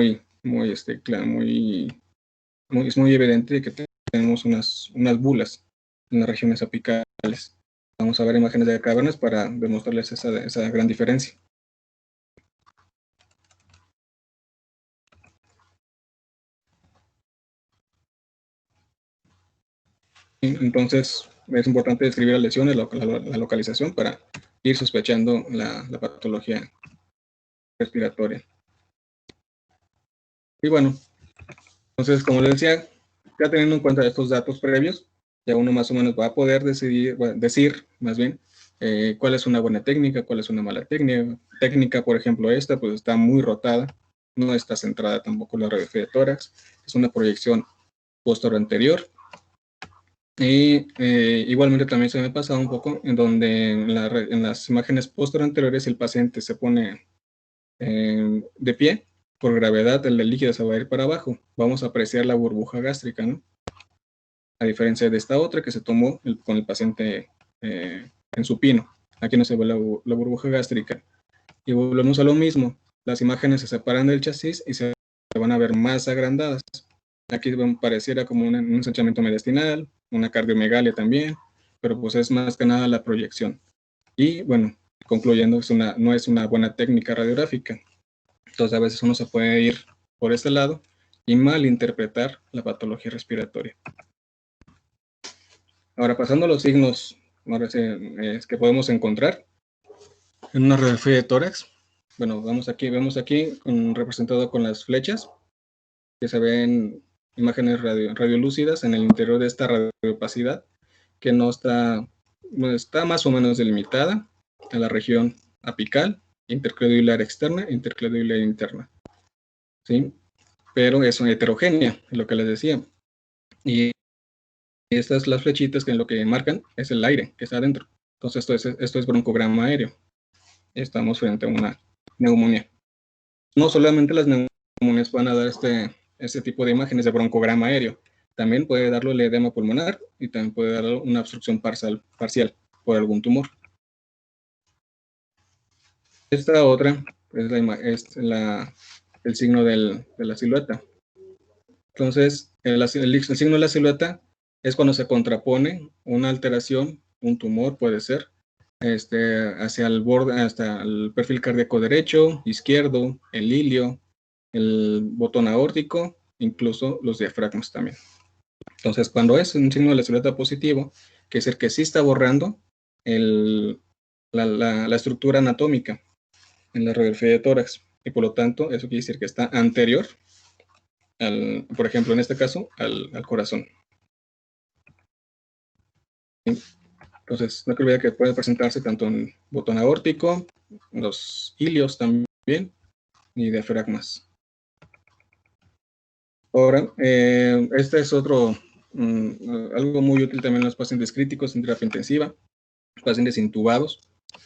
es muy evidente que tenemos unas bulas en las regiones apicales. Vamos a ver imágenes de cavernas para demostrarles esa gran diferencia. Entonces, es importante describir las lesiones, la localización, para ir sospechando la patología respiratoria. Y bueno, entonces, como les decía, ya teniendo en cuenta estos datos previos, ya uno más o menos va a poder decir más bien, cuál es una buena técnica, cuál es una mala técnica. Por ejemplo, esta pues está muy rotada, no está centrada tampoco la radiografía de tórax, es una proyección posterior anterior. Y igualmente también se me ha pasado un poco en donde en las imágenes posterior anteriores el paciente se pone de pie, por gravedad el líquido se va a ir para abajo. Vamos a apreciar la burbuja gástrica, ¿no? A diferencia de esta otra que se tomó con el paciente en supino. Aquí no se ve la burbuja gástrica. Y volvemos a lo mismo. Las imágenes se separan del chasis y se van a ver más agrandadas. Aquí pareciera como un ensanchamiento mediastinal, una cardiomegalia también, pero pues es más que nada la proyección. Y bueno, concluyendo, no es una buena técnica radiográfica. Entonces a veces uno se puede ir por este lado y malinterpretar la patología respiratoria. Ahora, pasando a los signos que podemos encontrar en una radiografía de tórax. Bueno, vemos aquí representado con las flechas, que se ven imágenes radiolúcidas en el interior de esta radiopacidad, que no está más o menos delimitada a la región apical, interclavicular externa e interclavicular interna. ¿Sí? pero es una heterogénea, lo que les decía. Y estas, las flechitas, que lo que marcan es el aire que está adentro. Entonces esto es broncograma aéreo. Estamos frente a una neumonía. No solamente las neumonías van a dar este tipo de imágenes de broncograma aéreo, también puede darlo el edema pulmonar y también puede dar una obstrucción parcial por algún tumor. Esta otra es el signo de la silueta. Entonces, el signo de la silueta es cuando se contrapone una alteración, un tumor puede ser, hacia el borde, hasta el perfil cardíaco derecho, izquierdo, el ilio, el botón aórtico, incluso los diafragmas también. Entonces, cuando es un signo de la silueta positivo, que es el que sí está borrando la estructura anatómica en la radiografía de tórax, y por lo tanto, eso quiere decir que está anterior, por ejemplo, en este caso, al corazón. Entonces, no olviden que puede presentarse tanto en botón aórtico, los ilios también, y diafragmas. Ahora, este es algo muy útil también en los pacientes críticos en terapia intensiva, pacientes intubados,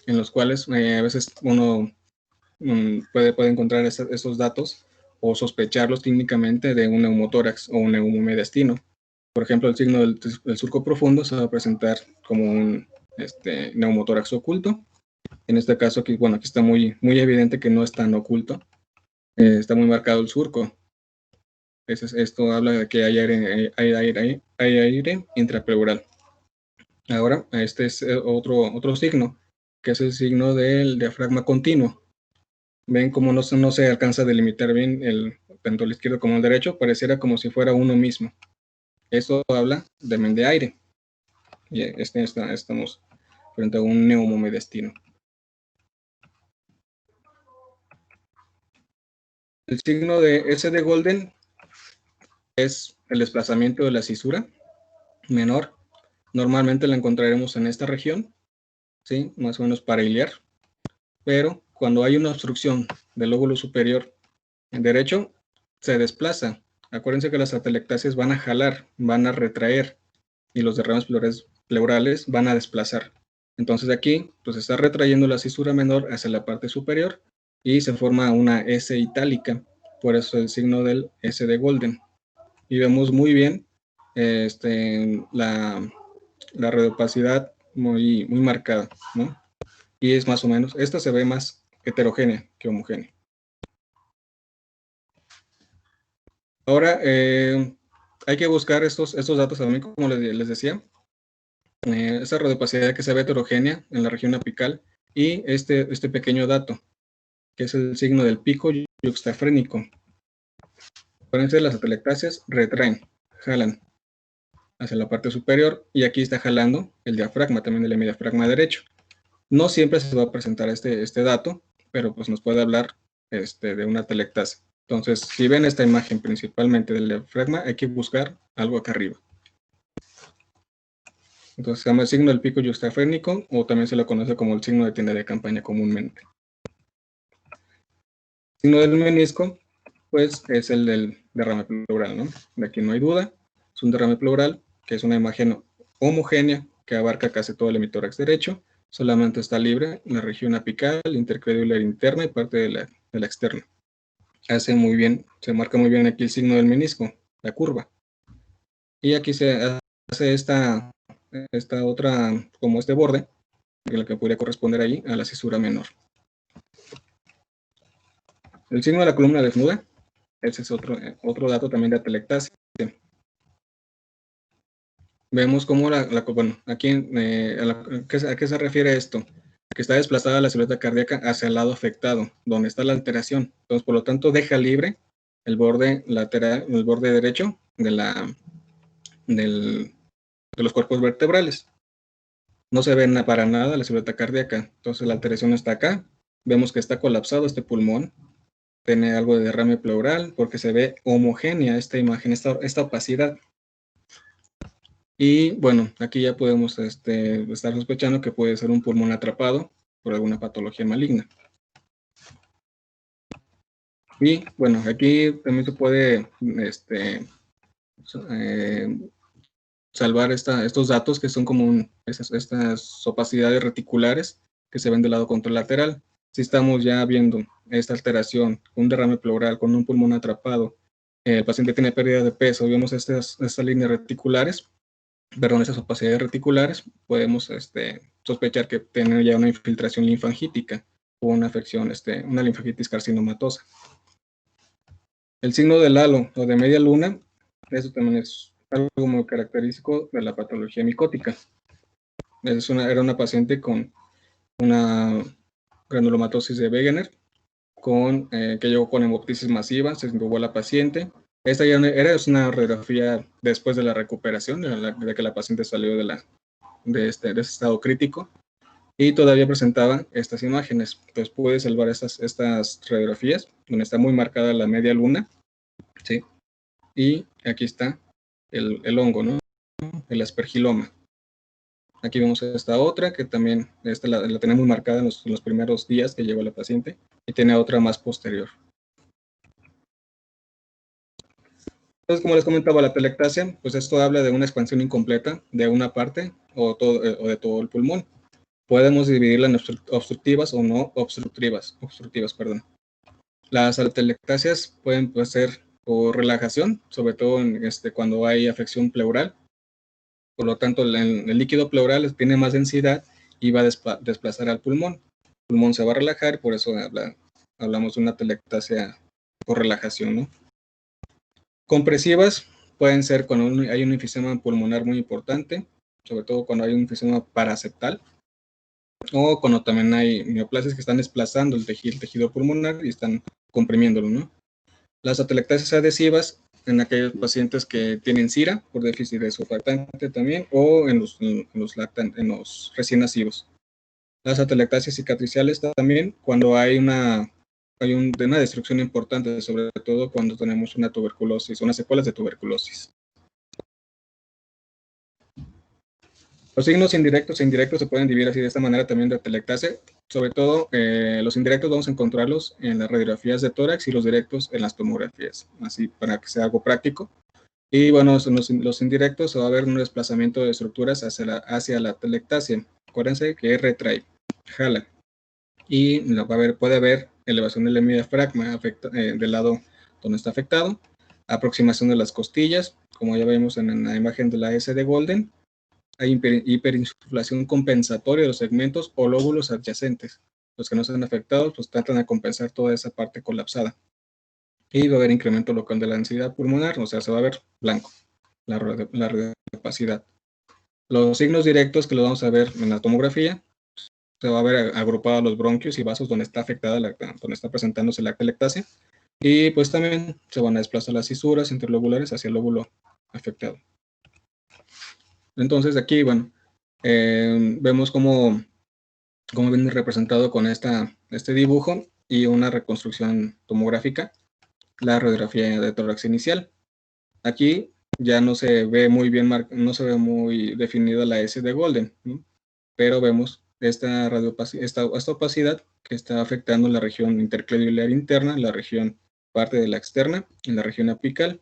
en los cuales a veces uno puede encontrar esos datos o sospecharlos clínicamente de un neumotórax o un neumomediastino. Por ejemplo, el signo del surco profundo se va a presentar como un neumotórax oculto. En este caso, aquí, bueno, aquí está muy evidente que no es tan oculto. Está muy marcado el surco. Esto habla de que hay aire intrapleural. Ahora, este es otro signo, que es el signo del diafragma continuo. Ven cómo no se alcanza a delimitar bien tanto el izquierdo como el derecho, pareciera como si fuera uno mismo. Eso habla de aire. Y estamos frente a un neumomediastino. El signo de S de Golden es el desplazamiento de la cisura menor. Normalmente la encontraremos en esta región, ¿sí? Más o menos parailiar. Pero cuando hay una obstrucción del lóbulo superior derecho, se desplaza. Acuérdense que las atelectasias van a jalar, van a retraer, y los derrames pleurales van a desplazar. Entonces aquí, pues está retrayendo la cisura menor hacia la parte superior y se forma una S itálica, por eso el signo del S de Golden. Y vemos muy bien la radiopacidad muy marcada, ¿no? Y es más o menos, esta se ve más heterogénea que homogénea. Ahora, hay que buscar estos datos también, como les decía. Esa radiopacidad que se ve heterogénea en la región apical y este pequeño dato, que es el signo del pico yuxtafrénico. Acuérdense, las atelectasias retraen, jalan hacia la parte superior y aquí está jalando el diafragma, también el hemidiafragma derecho. No siempre se va a presentar este dato, pero pues nos puede hablar de una atelectasia. Entonces, si ven esta imagen principalmente del diafragma, hay que buscar algo acá arriba. Entonces se llama el signo del pico yuxtafrénico, o también se lo conoce como el signo de tienda de campaña comúnmente. El signo del menisco, pues es el del derrame pleural, ¿no? De aquí no hay duda. Es un derrame pleural, que es una imagen homogénea que abarca casi todo el hemitórax derecho. Solamente está libre la región apical, intercraneolar interna y parte de la externa. Se marca muy bien aquí el signo del menisco, la curva. Y aquí se hace esta otra, como este borde, la que podría corresponder ahí a la cisura menor. El signo de la columna desnuda, ese es otro dato también de atelectasia. Vemos cómo bueno, aquí ¿a qué se refiere esto? Que está desplazada la silueta cardíaca hacia el lado afectado, donde está la alteración. Entonces, por lo tanto, deja libre el borde lateral, el borde derecho de los cuerpos vertebrales. No se ve para nada la silueta cardíaca. Entonces, la alteración está acá. Vemos que está colapsado este pulmón. Tiene algo de derrame pleural porque se ve homogénea esta imagen, esta opacidad. Y bueno, aquí ya podemos estar sospechando que puede ser un pulmón atrapado por alguna patología maligna. Y bueno, aquí también se puede salvar estos datos que son como estas opacidades reticulares que se ven del lado contralateral. Si estamos ya viendo esta alteración, un derrame pleural con un pulmón atrapado, el paciente tiene pérdida de peso, vemos estas líneas reticulares, perdón, esas opacidades reticulares, podemos sospechar que tiene ya una infiltración linfangítica o una afección, una linfangitis carcinomatosa. El signo del halo o de media luna, eso también es algo muy característico de la patología micótica. Era una paciente con una granulomatosis de Wegener, que llegó con hemoptisis masiva, se intubó la paciente. Esta ya era una radiografía después de la recuperación, de que la paciente salió de ese estado crítico, y todavía presentaba estas imágenes. Entonces pude salvar estas radiografías, donde está muy marcada la media luna, ¿sí? Y aquí está el hongo, ¿no? El aspergiloma. Aquí vemos esta otra, que también la tenemos marcada en los primeros días que llegó la paciente, y tiene otra más posterior. Entonces, como les comentaba, la telectasia, pues esto habla de una expansión incompleta de una parte o de todo el pulmón. Podemos dividirla en obstructivas o no obstructivas, perdón. Las atelectasias pueden ser por relajación, sobre todo cuando hay afección pleural. Por lo tanto, el líquido pleural tiene más densidad y va a desplazar al pulmón. El pulmón se va a relajar y por eso hablamos de una atelectasia por relajación, ¿no? Compresivas pueden ser cuando hay un enfisema pulmonar muy importante, sobre todo cuando hay un enfisema paraseptal, o cuando también hay neoplasias que están desplazando el tejido pulmonar y están comprimiéndolo, ¿no? Las atelectasias adhesivas en aquellos pacientes que tienen SIRA por déficit de surfactante también, o en los recién nacidos. Las atelectasias cicatriciales también cuando hay una destrucción importante, sobre todo cuando tenemos una tuberculosis, unas secuelas de tuberculosis. Los signos indirectos e indirectos se pueden dividir así de esta manera también de atelectasia. Sobre todo, los indirectos vamos a encontrarlos en las radiografías de tórax y los directos en las tomografías, así para que sea algo práctico. Y bueno, los indirectos se va a ver un desplazamiento de estructuras hacia la atelectasia. Acuérdense que retrae, jala. Y puede haber elevación del hemidiafragma del lado donde está afectado, aproximación de las costillas, como ya vemos en la imagen de la S de Golden. Hay hiperinsuflación compensatoria de los segmentos o lóbulos adyacentes. Los que no están afectados, pues tratan de compensar toda esa parte colapsada. Y va a haber incremento local de la densidad pulmonar, o sea, se va a ver blanco la radiopacidad. Los signos directos que los vamos a ver en la tomografía, se va a ver agrupados los bronquios y vasos donde está afectada, donde está presentándose la atelectasia. Y pues también se van a desplazar las fisuras interlobulares hacia el lóbulo afectado. Entonces aquí, bueno, vemos cómo viene representado con este dibujo y una reconstrucción tomográfica, la radiografía de tórax inicial. Aquí ya no se ve muy bien, no se ve muy definida la S de Golden, ¿no? Pero vemos esta opacidad que está afectando la región interclavicular interna, la región parte de la externa, en la región apical,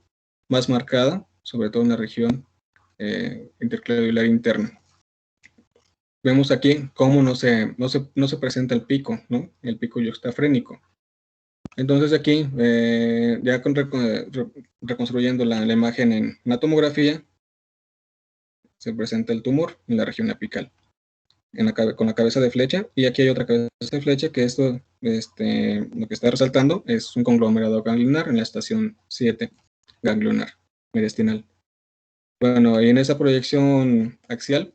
más marcada, sobre todo en la región interclavicular interna. Vemos aquí cómo no se presenta el pico, ¿no? El pico yuxtafrénico. Entonces aquí, ya reconstruyendo la imagen en una tomografía, se presenta el tumor en la región apical, con la cabeza de flecha, y aquí hay otra cabeza de flecha que lo que está resaltando es un conglomerado ganglionar en la estación 7 ganglionar mediastinal. Bueno, y en esa proyección axial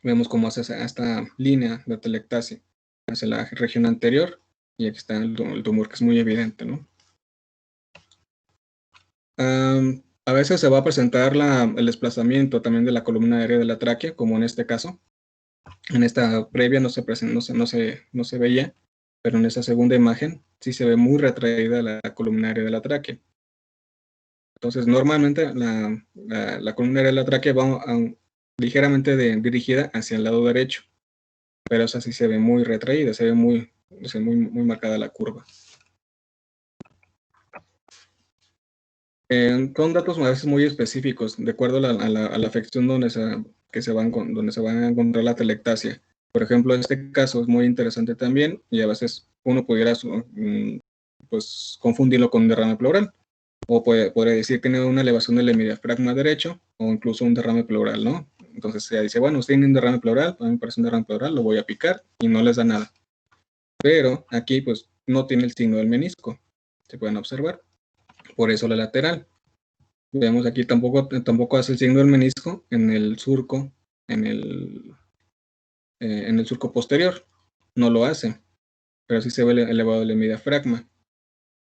vemos cómo hace esta línea de atelectasia hacia la región anterior, y aquí está el tumor que es muy evidente, ¿no? A veces se va a presentar el desplazamiento también de la columna aérea de la tráquea, como en este caso. En esta previa no se veía, pero en esta segunda imagen sí se ve muy retraída la columna aérea de la tráquea. Entonces, normalmente la columna aérea de la tráquea va ligeramente dirigida hacia el lado derecho, pero esa sí se ve muy retraída, se ve muy marcada la curva. Son datos a veces muy específicos, de acuerdo a la afección donde se va a encontrar la telectasia. Por ejemplo, este caso es muy interesante también, y a veces uno pudiera pues, confundirlo con un derrame pleural, o podría decir que tiene una elevación del hemidiafragma derecho, o incluso un derrame pleural, ¿no? Entonces se dice, bueno, usted tiene un derrame pleural, a mí me parece un derrame pleural, lo voy a picar, y no les da nada. Pero aquí, pues, no tiene el signo del menisco, se pueden observar. Por eso la lateral. Vemos aquí tampoco hace el signo del menisco en el surco, en el surco posterior. No lo hace, pero sí se ve elevado el hemidiafragma.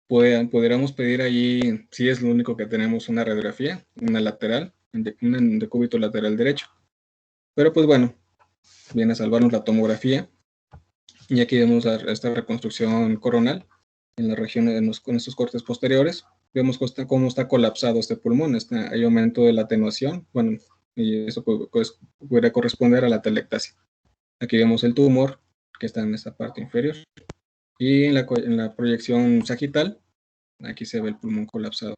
Pudiéramos pedir allí, si es lo único que tenemos, una radiografía, una lateral, un decúbito lateral derecho. Pero pues bueno, viene a salvarnos la tomografía. Y aquí vemos esta reconstrucción coronal en la región, con estos cortes posteriores. Vemos cómo está colapsado este pulmón, hay aumento de la atenuación, bueno, y eso puede corresponder a la telectasia. Aquí vemos el tumor, que está en esta parte inferior, y en la proyección sagital, aquí se ve el pulmón colapsado.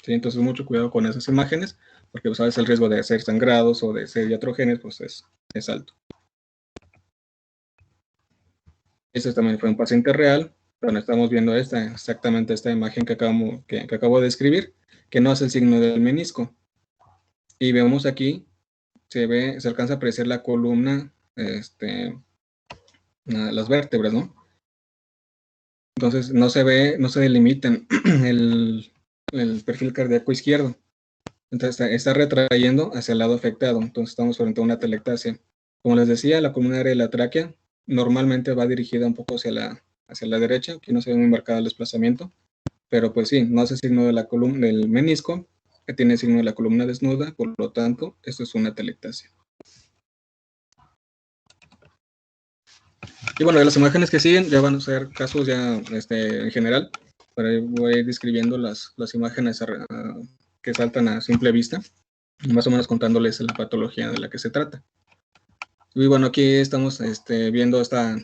Sí, entonces mucho cuidado con esas imágenes, porque pues, a veces el riesgo de ser sangrados o de ser iatrogenes pues es alto. Este también fue un paciente real, donde estamos viendo exactamente esta imagen que acabo de describir, que no hace el signo del menisco. Y vemos aquí, se alcanza a apreciar la columna, las vértebras, ¿no? Entonces no se delimitan el perfil cardíaco izquierdo. Entonces está retrayendo hacia el lado afectado. Entonces estamos frente a una telectasia. Como les decía, la columna aérea de la tráquea normalmente va dirigida un poco hacia la derecha. Aquí no se ve muy marcado el desplazamiento. Pero pues sí, no hace signo de la columna del menisco, que tiene signo de la columna desnuda. Por lo tanto, esto es una telectasia. Y bueno, de las imágenes que siguen ya van a ser casos ya en general. Pero ahí voy a ir describiendo las imágenes que saltan a simple vista, más o menos contándoles la patología de la que se trata. Y bueno, aquí estamos viendo esa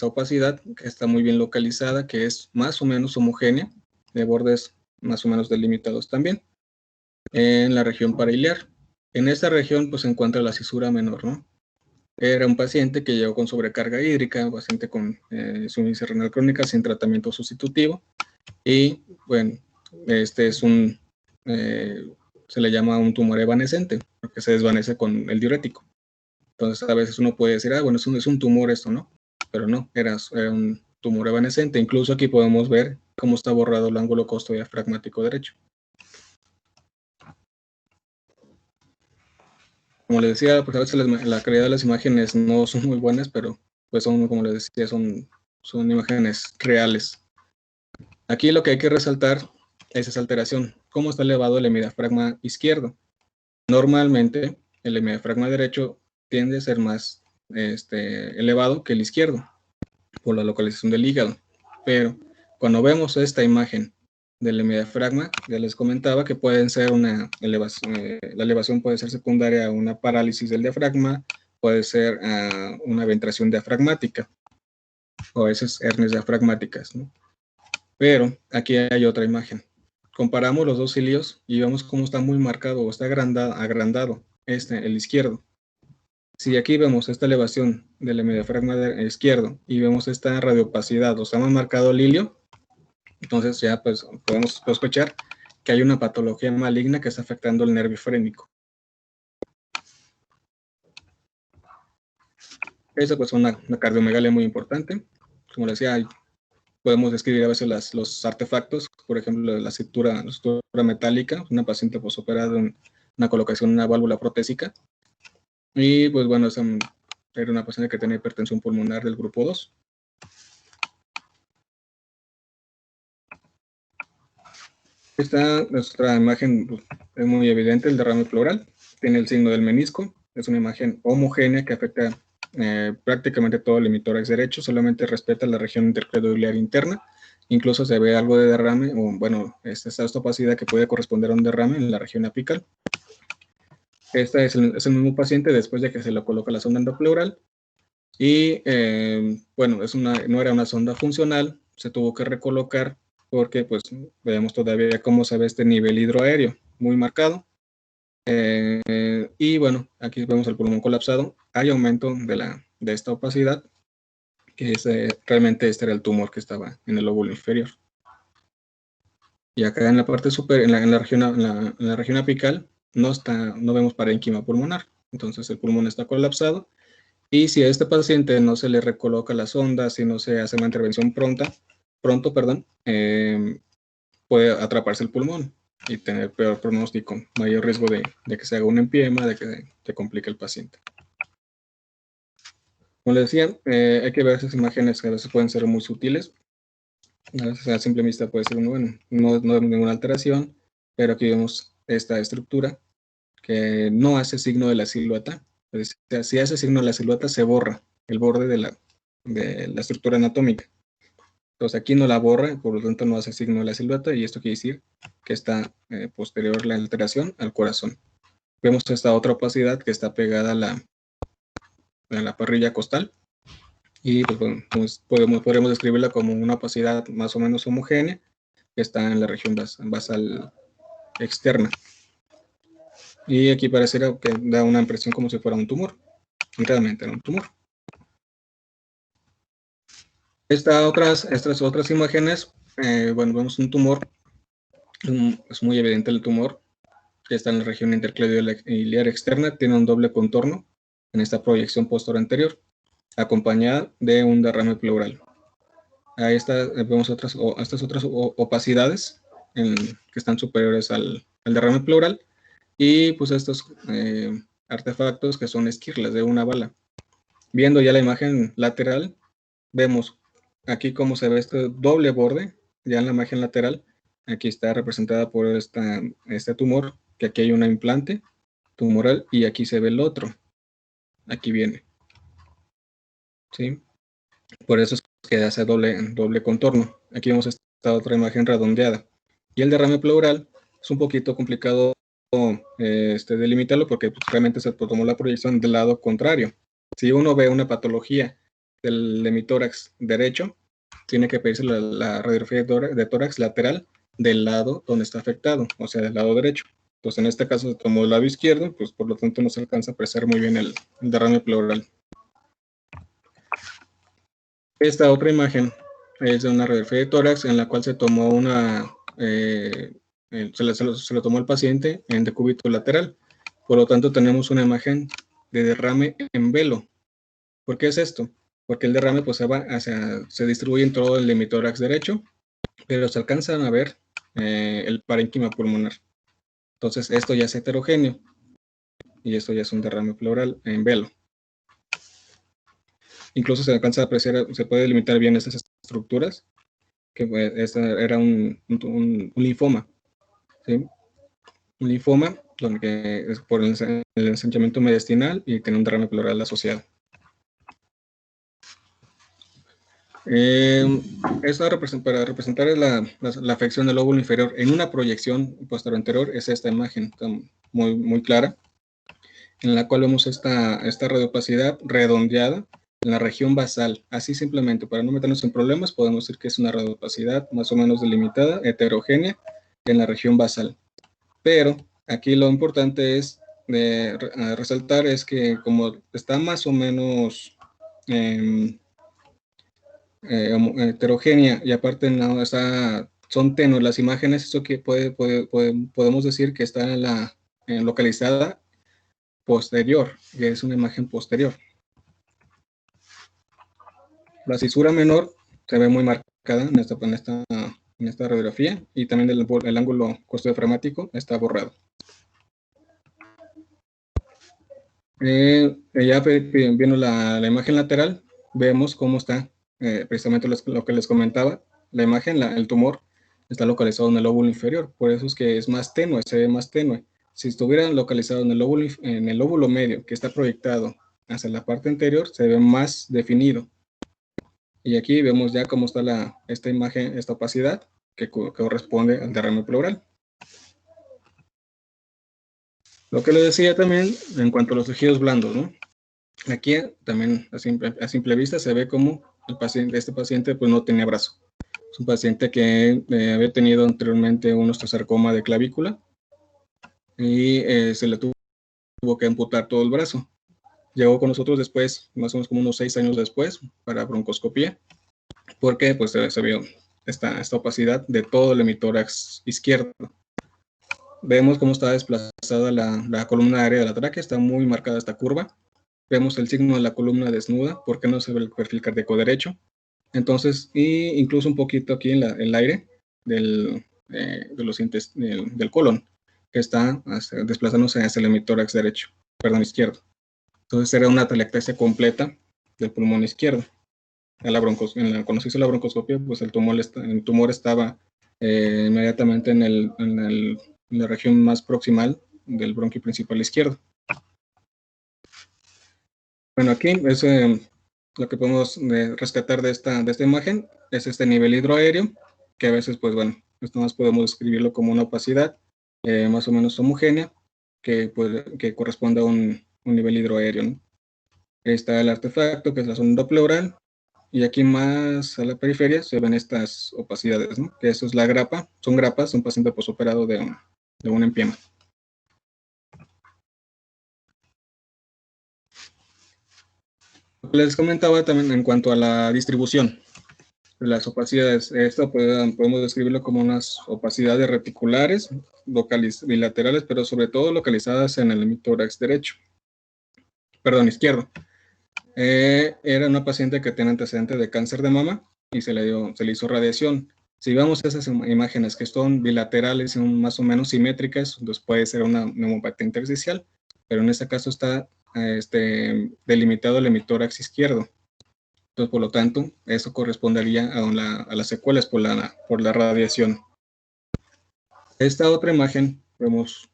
opacidad que está muy bien localizada, que es más o menos homogénea, de bordes más o menos delimitados también, en la región pariliar. En esta región pues se encuentra la cisura menor, ¿no? Era un paciente que llegó con sobrecarga hídrica, un paciente con insuficiencia renal crónica sin tratamiento sustitutivo, y bueno, este es se le llama un tumor evanescente, porque se desvanece con el diurético. Entonces a veces uno puede decir, bueno, es un tumor esto, ¿no? Pero no, era un tumor evanescente. Incluso aquí podemos ver cómo está borrado el ángulo costodiafragmático derecho. Como les decía, pues a veces la calidad de las imágenes no son muy buenas, pero pues son, como les decía, son imágenes reales. Aquí lo que hay que resaltar es esa alteración. ¿Cómo está elevado el hemidiafragma izquierdo? Normalmente el hemidiafragma derecho tiende a ser más elevado que el izquierdo por la localización del hígado. Pero cuando vemos esta imagen del hemidiafragma, ya les comentaba que pueden ser una elevación, la elevación puede ser secundaria a una parálisis del diafragma, puede ser una ventración diafragmática o a veces hernias diafragmáticas, ¿no? Pero aquí hay otra imagen. Comparamos los dos cilios y vemos cómo está muy marcado o está agrandado el izquierdo. Si aquí vemos esta elevación del hemidiafragma izquierdo y vemos esta radiopacidad o está más marcado el hilio, entonces ya pues podemos sospechar que hay una patología maligna que está afectando el nervio frénico. Esa pues es una cardiomegalia muy importante. Como les decía, podemos describir a veces los artefactos, por ejemplo, la sutura metálica, una paciente posoperada en una colocación de una válvula protésica. Y pues bueno, era una paciente que tenía hipertensión pulmonar del grupo 2. Esta nuestra imagen pues, es muy evidente, el derrame pleural, tiene el signo del menisco, es una imagen homogénea que afecta prácticamente todo el hemitórax derecho, solamente respeta la región intercraneoidea interna, incluso se ve algo de derrame, o bueno, esta opacidad que puede corresponder a un derrame en la región apical. Este es el mismo paciente después de que se le coloca la sonda endopleural, y bueno, no era una sonda funcional, se tuvo que recolocar porque pues vemos todavía cómo se ve este nivel hidroaéreo muy marcado. Y bueno, aquí vemos el pulmón colapsado. Hay aumento de esta opacidad, que es, realmente este era el tumor que estaba en el lóbulo inferior. Y acá en la parte superior, en la región apical, no vemos parénquima pulmonar. Entonces el pulmón está colapsado. Y si a este paciente no se le recoloca la sonda, si no se hace una intervención pronto, puede atraparse el pulmón y tener peor pronóstico, mayor riesgo de que se haga un empiema, de que se complique el paciente. Como les decía, hay que ver esas imágenes que a veces pueden ser muy sutiles. A veces a simple vista puede ser, bueno, no vemos ninguna alteración, pero aquí vemos esta estructura que no hace signo de la silueta. Es decir, si hace signo de la silueta, se borra el borde de la estructura anatómica. Entonces aquí no la borra, por lo tanto no hace signo de la silueta, y esto quiere decir que está posterior la alteración al corazón. Vemos esta otra opacidad que está pegada a la parrilla costal, y pues, bueno, podemos describirla como una opacidad más o menos homogénea que está en la región basal externa. Y aquí pareciera que da una impresión como si fuera un tumor, y realmente era un tumor. Estas otras imágenes, bueno, vemos un tumor, es muy evidente el tumor, que está en la región intercleidoiliar externa, tiene un doble contorno en esta proyección posterior anterior, acompañada de un derrame pleural. Ahí vemos estas otras opacidades que están superiores al derrame pleural, y pues estos artefactos que son esquirlas de una bala. Viendo ya la imagen lateral, vemos aquí cómo se ve este doble borde, ya en la imagen lateral. Aquí está representada por este tumor, que aquí hay un implante tumoral, y aquí se ve el otro. Aquí viene. ¿Sí? Por eso es que hace doble contorno. Aquí vemos esta otra imagen redondeada. Y el derrame pleural es un poquito complicado delimitarlo, porque pues, realmente se tomó la proyección del lado contrario. Si uno ve una patología del hemitórax derecho, tiene que pedirse la radiografía de tórax lateral del lado donde está afectado, o sea, del lado derecho. Entonces, en este caso se tomó el lado izquierdo, pues por lo tanto no se alcanza a apreciar muy bien el derrame pleural. Esta otra imagen es de una radiografía de tórax en la cual se tomó se lo tomó el paciente en decúbito lateral. Por lo tanto, tenemos una imagen de derrame en velo. ¿Por qué es esto? Porque el derrame pues, se distribuye en todo el hemitórax derecho, pero se alcanzan a ver el parénquima pulmonar. Entonces, esto ya es heterogéneo, y esto ya es un derrame pleural en velo. Incluso se alcanza a apreciar, se puede delimitar bien estas estructuras, que esta era un linfoma, ¿sí? Un linfoma donde es por el ensanchamiento mediastinal y tiene un derrame pleural asociado. Para representar la afección del lóbulo inferior en una proyección posterior anterior, es esta imagen muy, muy clara, en la cual vemos esta radiopacidad redondeada en la región basal. Así simplemente, para no meternos en problemas, podemos decir que es una radiopacidad más o menos delimitada, heterogénea, en la región basal. Pero aquí lo importante es resaltar es que como está más o menos heterogénea, y aparte no son tenues las imágenes, eso que podemos decir que está localizada posterior, que es una imagen posterior. La cisura menor se ve muy marcada en esta radiografía, y también el ángulo costodiafragmático está borrado. Ya viendo la imagen lateral, vemos cómo está precisamente lo que les comentaba. La imagen, el tumor, está localizado en el lóbulo inferior, por eso es que es más tenue, se ve más tenue. Si estuviera localizado en el lóbulo medio, que está proyectado hacia la parte anterior, se ve más definido. Y aquí vemos ya cómo está esta imagen, esta opacidad, que corresponde al derrame pleural. Lo que les decía también en cuanto a los tejidos blandos, ¿no? Aquí también a simple vista se ve como este paciente pues no tenía brazo. Es un paciente que había tenido anteriormente un osteosarcoma de clavícula y se le tuvo que amputar todo el brazo. Llegó con nosotros después, más o menos como unos 6 años después, para broncoscopía, porque pues se vio esta opacidad de todo el hemitórax izquierdo. Vemos cómo está desplazada la columna aérea de la tráquea, está muy marcada esta curva. Vemos el signo de la columna desnuda, porque no se ve el perfil cardíaco derecho. Entonces, y incluso un poquito aquí en el aire del colon, que está desplazándose hacia el hemitórax derecho, perdón, izquierdo. Entonces era una atelectasia completa del pulmón izquierdo. Cuando se hizo la broncoscopia, pues el tumor estaba inmediatamente en la región más proximal del bronquio principal izquierdo. Bueno, aquí es lo que podemos rescatar de esta imagen, es este nivel hidroaéreo, que a veces, pues bueno, esto más podemos describirlo como una opacidad más o menos homogénea, que corresponde a un nivel hidroaéreo, ¿no? Está el artefacto, que es la sonda pleural, y aquí más a la periferia se ven estas opacidades, ¿no? Que eso es la grapa, son grapas de un paciente posoperado de un empiema. Les comentaba también en cuanto a la distribución de las opacidades. Esto podemos describirlo como unas opacidades reticulares, bilaterales, pero sobre todo localizadas en el hemitórax derecho. Perdón, izquierdo. Era una paciente que tenía antecedente de cáncer de mama y se le hizo radiación. Si vemos esas imágenes que son bilaterales y más o menos simétricas, entonces puede ser una neumopatía intersticial, pero en este caso está delimitado el hemitórax izquierdo. Entonces, por lo tanto, eso correspondería a las secuelas por la radiación. Esta otra imagen, vemos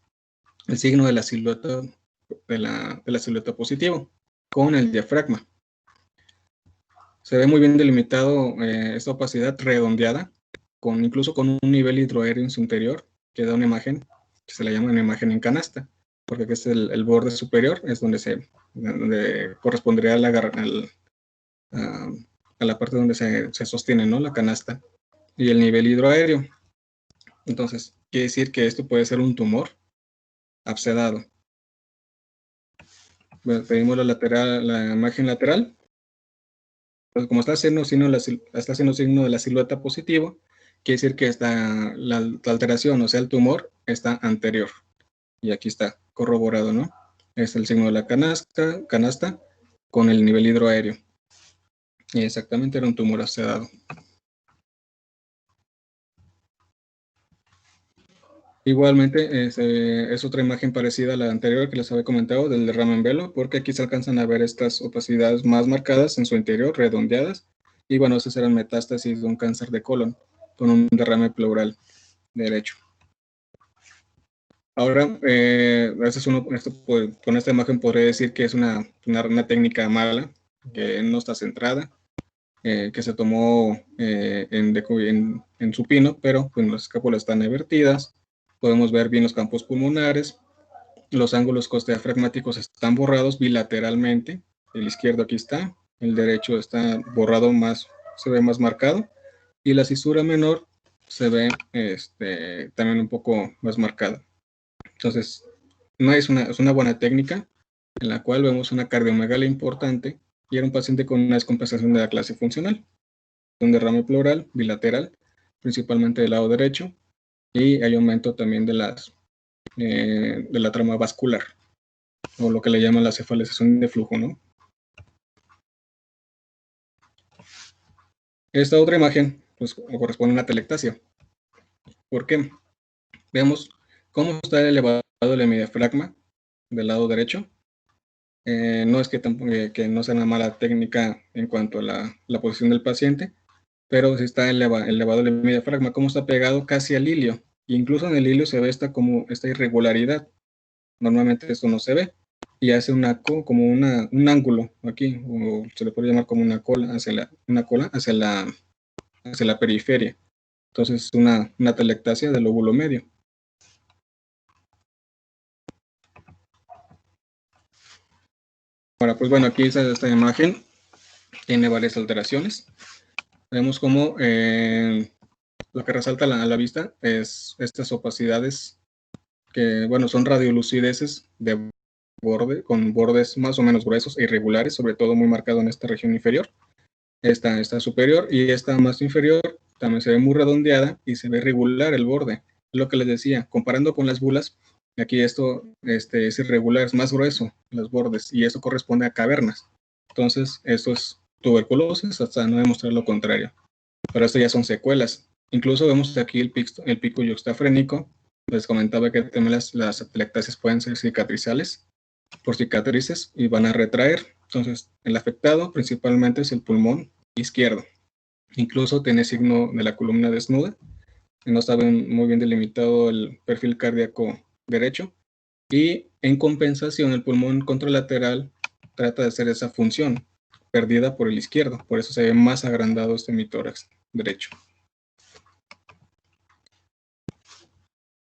el signo de la silueta de la silueta positivo con el diafragma. Se ve muy bien delimitado esta opacidad redondeada, incluso con un nivel hidroaéreo en su interior, que da una imagen que se le llama una imagen en canasta, porque aquí es el borde superior, es donde correspondería a la parte donde se sostiene, ¿no?, la canasta, y el nivel hidroaéreo. Entonces, quiere decir que esto puede ser un tumor abscedado. Bueno, pedimos la imagen lateral. Pues como está haciendo signo de la silueta positivo, quiere decir que la alteración, o sea, el tumor, está anterior. Y aquí está corroborado, ¿no? Es el signo de la canasta con el nivel hidroaéreo. Y exactamente era un tumor abscedado. Igualmente, es otra imagen parecida a la anterior que les había comentado del derrame en velo, porque aquí se alcanzan a ver estas opacidades más marcadas en su interior, redondeadas, y bueno, esas eran metástasis de un cáncer de colon con un derrame pleural derecho. Ahora, con esta imagen podría decir que es una técnica mala, que no está centrada, que se tomó en supino, pero pues, las escápulas están invertidas. Podemos ver bien los campos pulmonares, los ángulos costodiafragmáticos están borrados bilateralmente, el izquierdo aquí está, el derecho está borrado se ve más marcado, y la cisura menor se ve también un poco más marcada. Entonces, no es una buena técnica en la cual vemos una cardiomegalia importante y era un paciente con una descompensación de la clase funcional, un derrame pleural bilateral, principalmente del lado derecho, y hay aumento también de la trama vascular, o lo que le llaman la cefalización de flujo, ¿no? Esta otra imagen, pues, corresponde a una atelectasia. ¿Por qué? Vemos cómo está elevado el hemidiafragma del lado derecho. No es que no sea una mala técnica en cuanto a la posición del paciente, pero sí está elevado el hemidiafragma, cómo está pegado casi al ilio. Incluso en el ilio se ve esta irregularidad. Normalmente esto no se ve. Y hace como un ángulo aquí, o se le puede llamar como una cola hacia la periferia. Entonces es una atelectasia del lóbulo medio. Ahora, pues bueno, aquí esta imagen tiene varias alteraciones. Vemos cómo lo que resalta a la vista es estas opacidades que, bueno, son radiolucideces de borde, con bordes más o menos gruesos e irregulares, sobre todo muy marcado en esta región inferior. Esta superior y esta más inferior también se ve muy redondeada y se ve irregular el borde. Lo que les decía, comparando con las bulas, aquí esto es irregular, es más grueso los bordes y eso corresponde a cavernas. Entonces, esto es tuberculosis hasta no demostrar lo contrario. Pero esto ya son secuelas. Incluso vemos aquí el pico yuxtafrénico. Les comentaba que también las atelectasias pueden ser cicatrizales por cicatrices y van a retraer. Entonces, el afectado principalmente es el pulmón izquierdo. Incluso tiene signo de la columna desnuda. No está muy bien delimitado el perfil cardíaco derecho. Y en compensación, el pulmón contralateral trata de hacer esa función perdida por el izquierdo. Por eso se ve más agrandado este hemitórax derecho.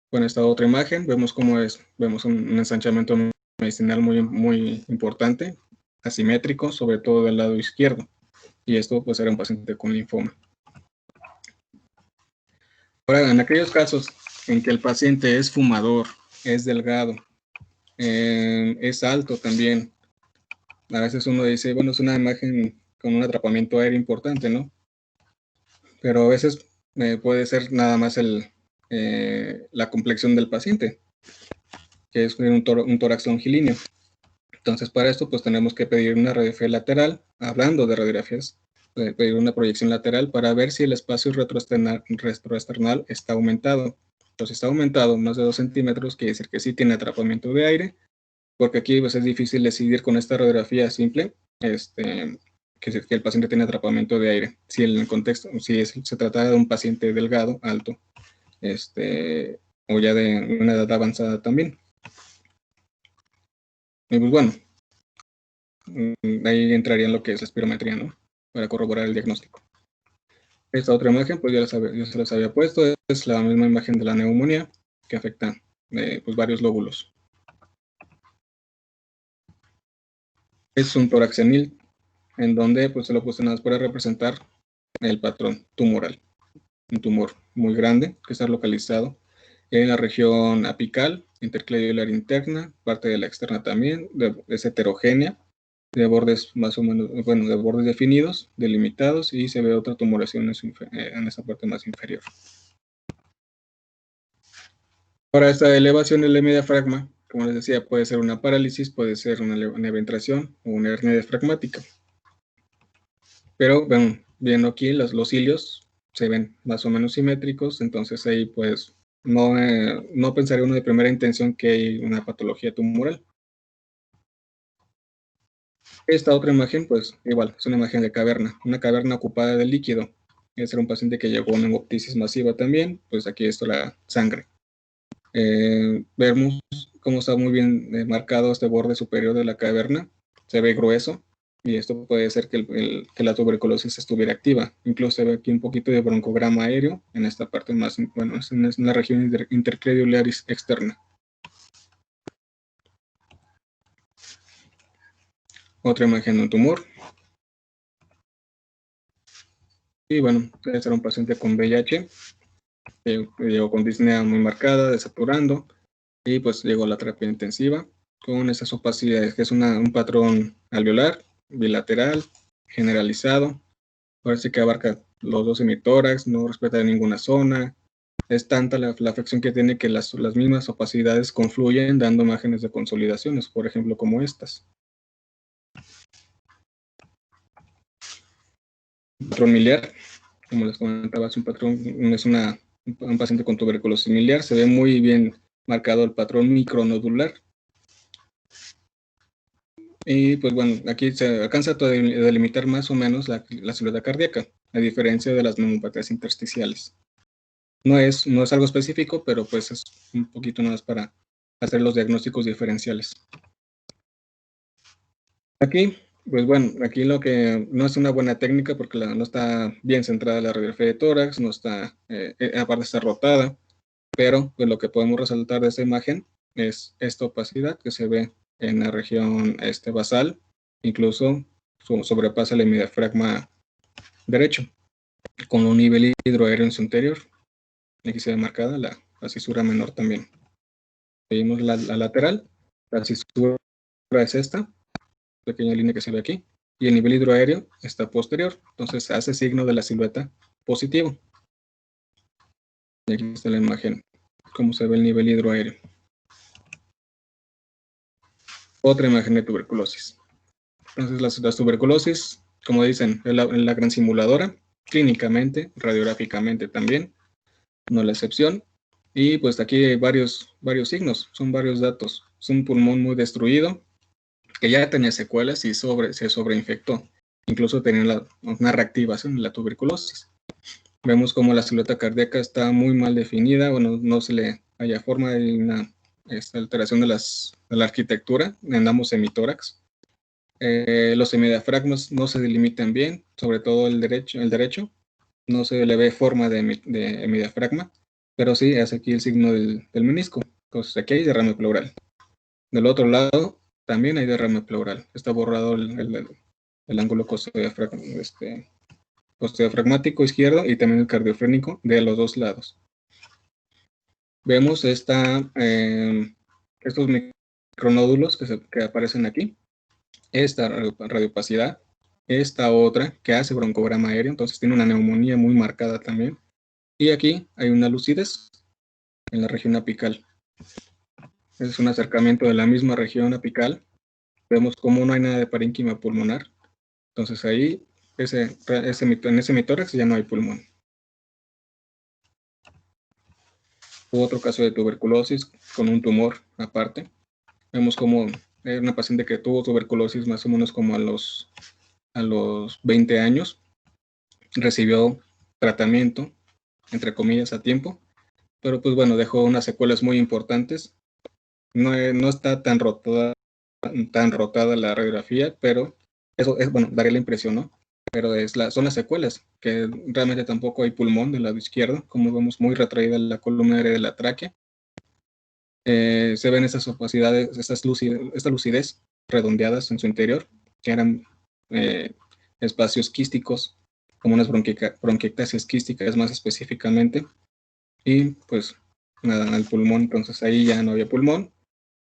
Con esta otra imagen vemos cómo vemos un ensanchamiento medicinal muy importante, asimétrico, sobre todo del lado izquierdo. Y esto pues era un paciente con linfoma. Ahora, en aquellos casos en que el paciente es fumador, es delgado, es alto también, a veces uno dice, bueno, es una imagen con un atrapamiento aéreo importante, ¿no? Pero a veces puede ser nada más la complexión del paciente, que es un tórax longilíneo. Entonces, para esto, pues tenemos que pedir una radiografía lateral, hablando de radiografías, pedir una proyección lateral para ver si el espacio retroesternal está aumentado. Entonces, si está aumentado más de 2 centímetros, quiere decir que sí tiene atrapamiento de aire, porque aquí pues, es difícil decidir con esta radiografía simple que el paciente tiene atrapamiento de aire. Si en el contexto, si se trata de un paciente delgado, alto, o ya de una edad avanzada también. Y pues bueno, ahí entraría en lo que es la espirometría, ¿no? Para corroborar el diagnóstico. Esta otra imagen, pues ya se las había puesto, es la misma imagen de la neumonía que afecta pues, varios lóbulos. Es un tórax senil, en donde pues se lo puse nada más para representar el patrón tumoral. Un tumor muy grande que está localizado en la región apical, interclavicular interna, parte de la externa también, es heterogénea, de bordes más o menos, bueno, de bordes definidos, delimitados, y se ve otra tumoración en esa parte más inferior. Ahora, esta elevación del hemidiafragma, como les decía, puede ser una parálisis, puede ser una eventración o una hernia diafragmática. Pero, bueno, viendo aquí, los cilios se ven más o menos simétricos, entonces ahí pues no pensaría uno de primera intención que hay una patología tumoral. Esta otra imagen, pues igual, es una imagen de caverna, una caverna ocupada de líquido. Este era un paciente que llegó a una hemoptisis masiva también, pues aquí está la sangre. Vemos cómo está muy bien marcado este borde superior de la caverna, se ve grueso, y esto puede ser que la tuberculosis estuviera activa. Incluso se ve aquí un poquito de broncograma aéreo en esta parte más, bueno, es en la región interclavicular externa. Otra imagen de un tumor. Y bueno, este era un paciente con VIH, llegó con disnea muy marcada, desaturando, y pues llegó a la terapia intensiva con esas opacidades, que es un patrón alveolar, bilateral, generalizado. Parece que abarca los dos hemitórax, no respeta ninguna zona. Es tanta la afección que tiene que las mismas opacidades confluyen dando imágenes de consolidaciones, por ejemplo, como estas. Patrón miliar, como les comentaba, es un paciente con tuberculosis miliar. Se ve muy bien marcado el patrón micronodular. Y pues bueno, aquí se alcanza a delimitar más o menos la célula cardíaca, a diferencia de las neumopatías intersticiales. No es algo específico, pero pues es un poquito más para hacer los diagnósticos diferenciales. Aquí, pues bueno, aquí lo que no es una buena técnica porque no está bien centrada la radiografía de tórax, no está, aparte está rotada, pero pues lo que podemos resaltar de esta imagen es esta opacidad que se ve en la región basal, incluso sobrepasa el hemidiafragma derecho. con un nivel hidroaéreo en su interior. Aquí se ve marcada la cisura menor también. Seguimos la lateral, la cisura es esta, pequeña línea que se ve aquí, y el nivel hidroaéreo está posterior, entonces hace signo de la silueta positivo. Y aquí está la imagen, cómo se ve el nivel hidroaéreo. Otra imagen de tuberculosis. Entonces las tuberculosis, como dicen, es la gran simuladora, clínicamente, radiográficamente también, no la excepción. Y pues aquí hay varios signos, son varios datos. Es un pulmón muy destruido, que ya tenía secuelas y se sobreinfectó. Incluso tenía una reactivación de la tuberculosis. Vemos como la silueta cardíaca está muy mal definida, bueno, no se le halla forma, hay una alteración de la arquitectura en ambos semitórax. Los semidiafragmas no se delimitan bien, sobre todo el derecho, no se le ve forma de hemidiafragma, pero sí hace aquí el signo del menisco. Entonces aquí hay derrame pleural. Del otro lado también hay derrame pleural. Está borrado el ángulo costodiafragmático izquierdo y también el cardiofrénico de los dos lados. Vemos estos micronódulos que aparecen aquí. Esta radiopacidad, esta otra que hace broncograma aéreo, entonces tiene una neumonía muy marcada también. Y aquí hay una lucidez en la región apical. Es un acercamiento de la misma región apical. Vemos cómo no hay nada de parénquima pulmonar. Entonces ahí, en ese mitórax ya no hay pulmón. Hubo otro caso de tuberculosis con un tumor aparte. Vemos como era una paciente que tuvo tuberculosis más o menos como a los 20 años. Recibió tratamiento, entre comillas, a tiempo, pero pues bueno, dejó unas secuelas muy importantes. No está tan rotada la radiografía, pero eso es, bueno, daría la impresión, ¿no? Pero son las secuelas, que realmente tampoco hay pulmón del lado izquierdo, como vemos muy retraída la columna aérea de la tráquea. Se ven estas opacidades, esta lucidez redondeadas en su interior, que eran espacios quísticos, como unas bronquiectasias quísticas más específicamente, y pues nada, al pulmón, entonces ahí ya no había pulmón,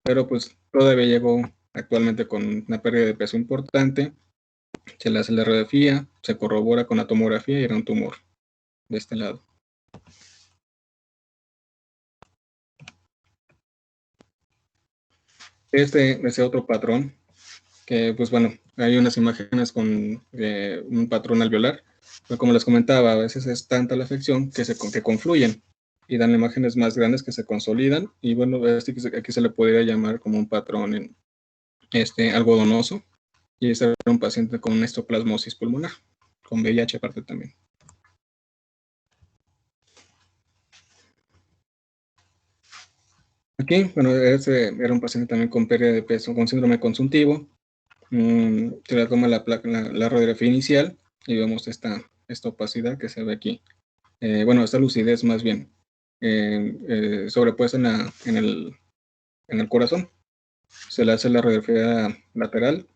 pero pues todavía llegó actualmente con una pérdida de peso importante, se le hace la radiografía, se corrobora con la tomografía y era un tumor de este lado. Ese otro patrón, que pues bueno, hay unas imágenes con un patrón alveolar, pero como les comentaba, a veces es tanta la afección que confluyen y dan imágenes más grandes que se consolidan, y bueno, aquí se le podría llamar como un patrón algodonoso, y ese era un paciente con una histoplasmosis pulmonar, con VIH aparte también. Aquí, bueno, ese era un paciente también con pérdida de peso, con síndrome consuntivo. Se le toma la radiografía inicial y vemos esta opacidad que se ve aquí. Bueno, esta lucidez más bien, sobrepuesta en el corazón. Se le hace la radiografía lateral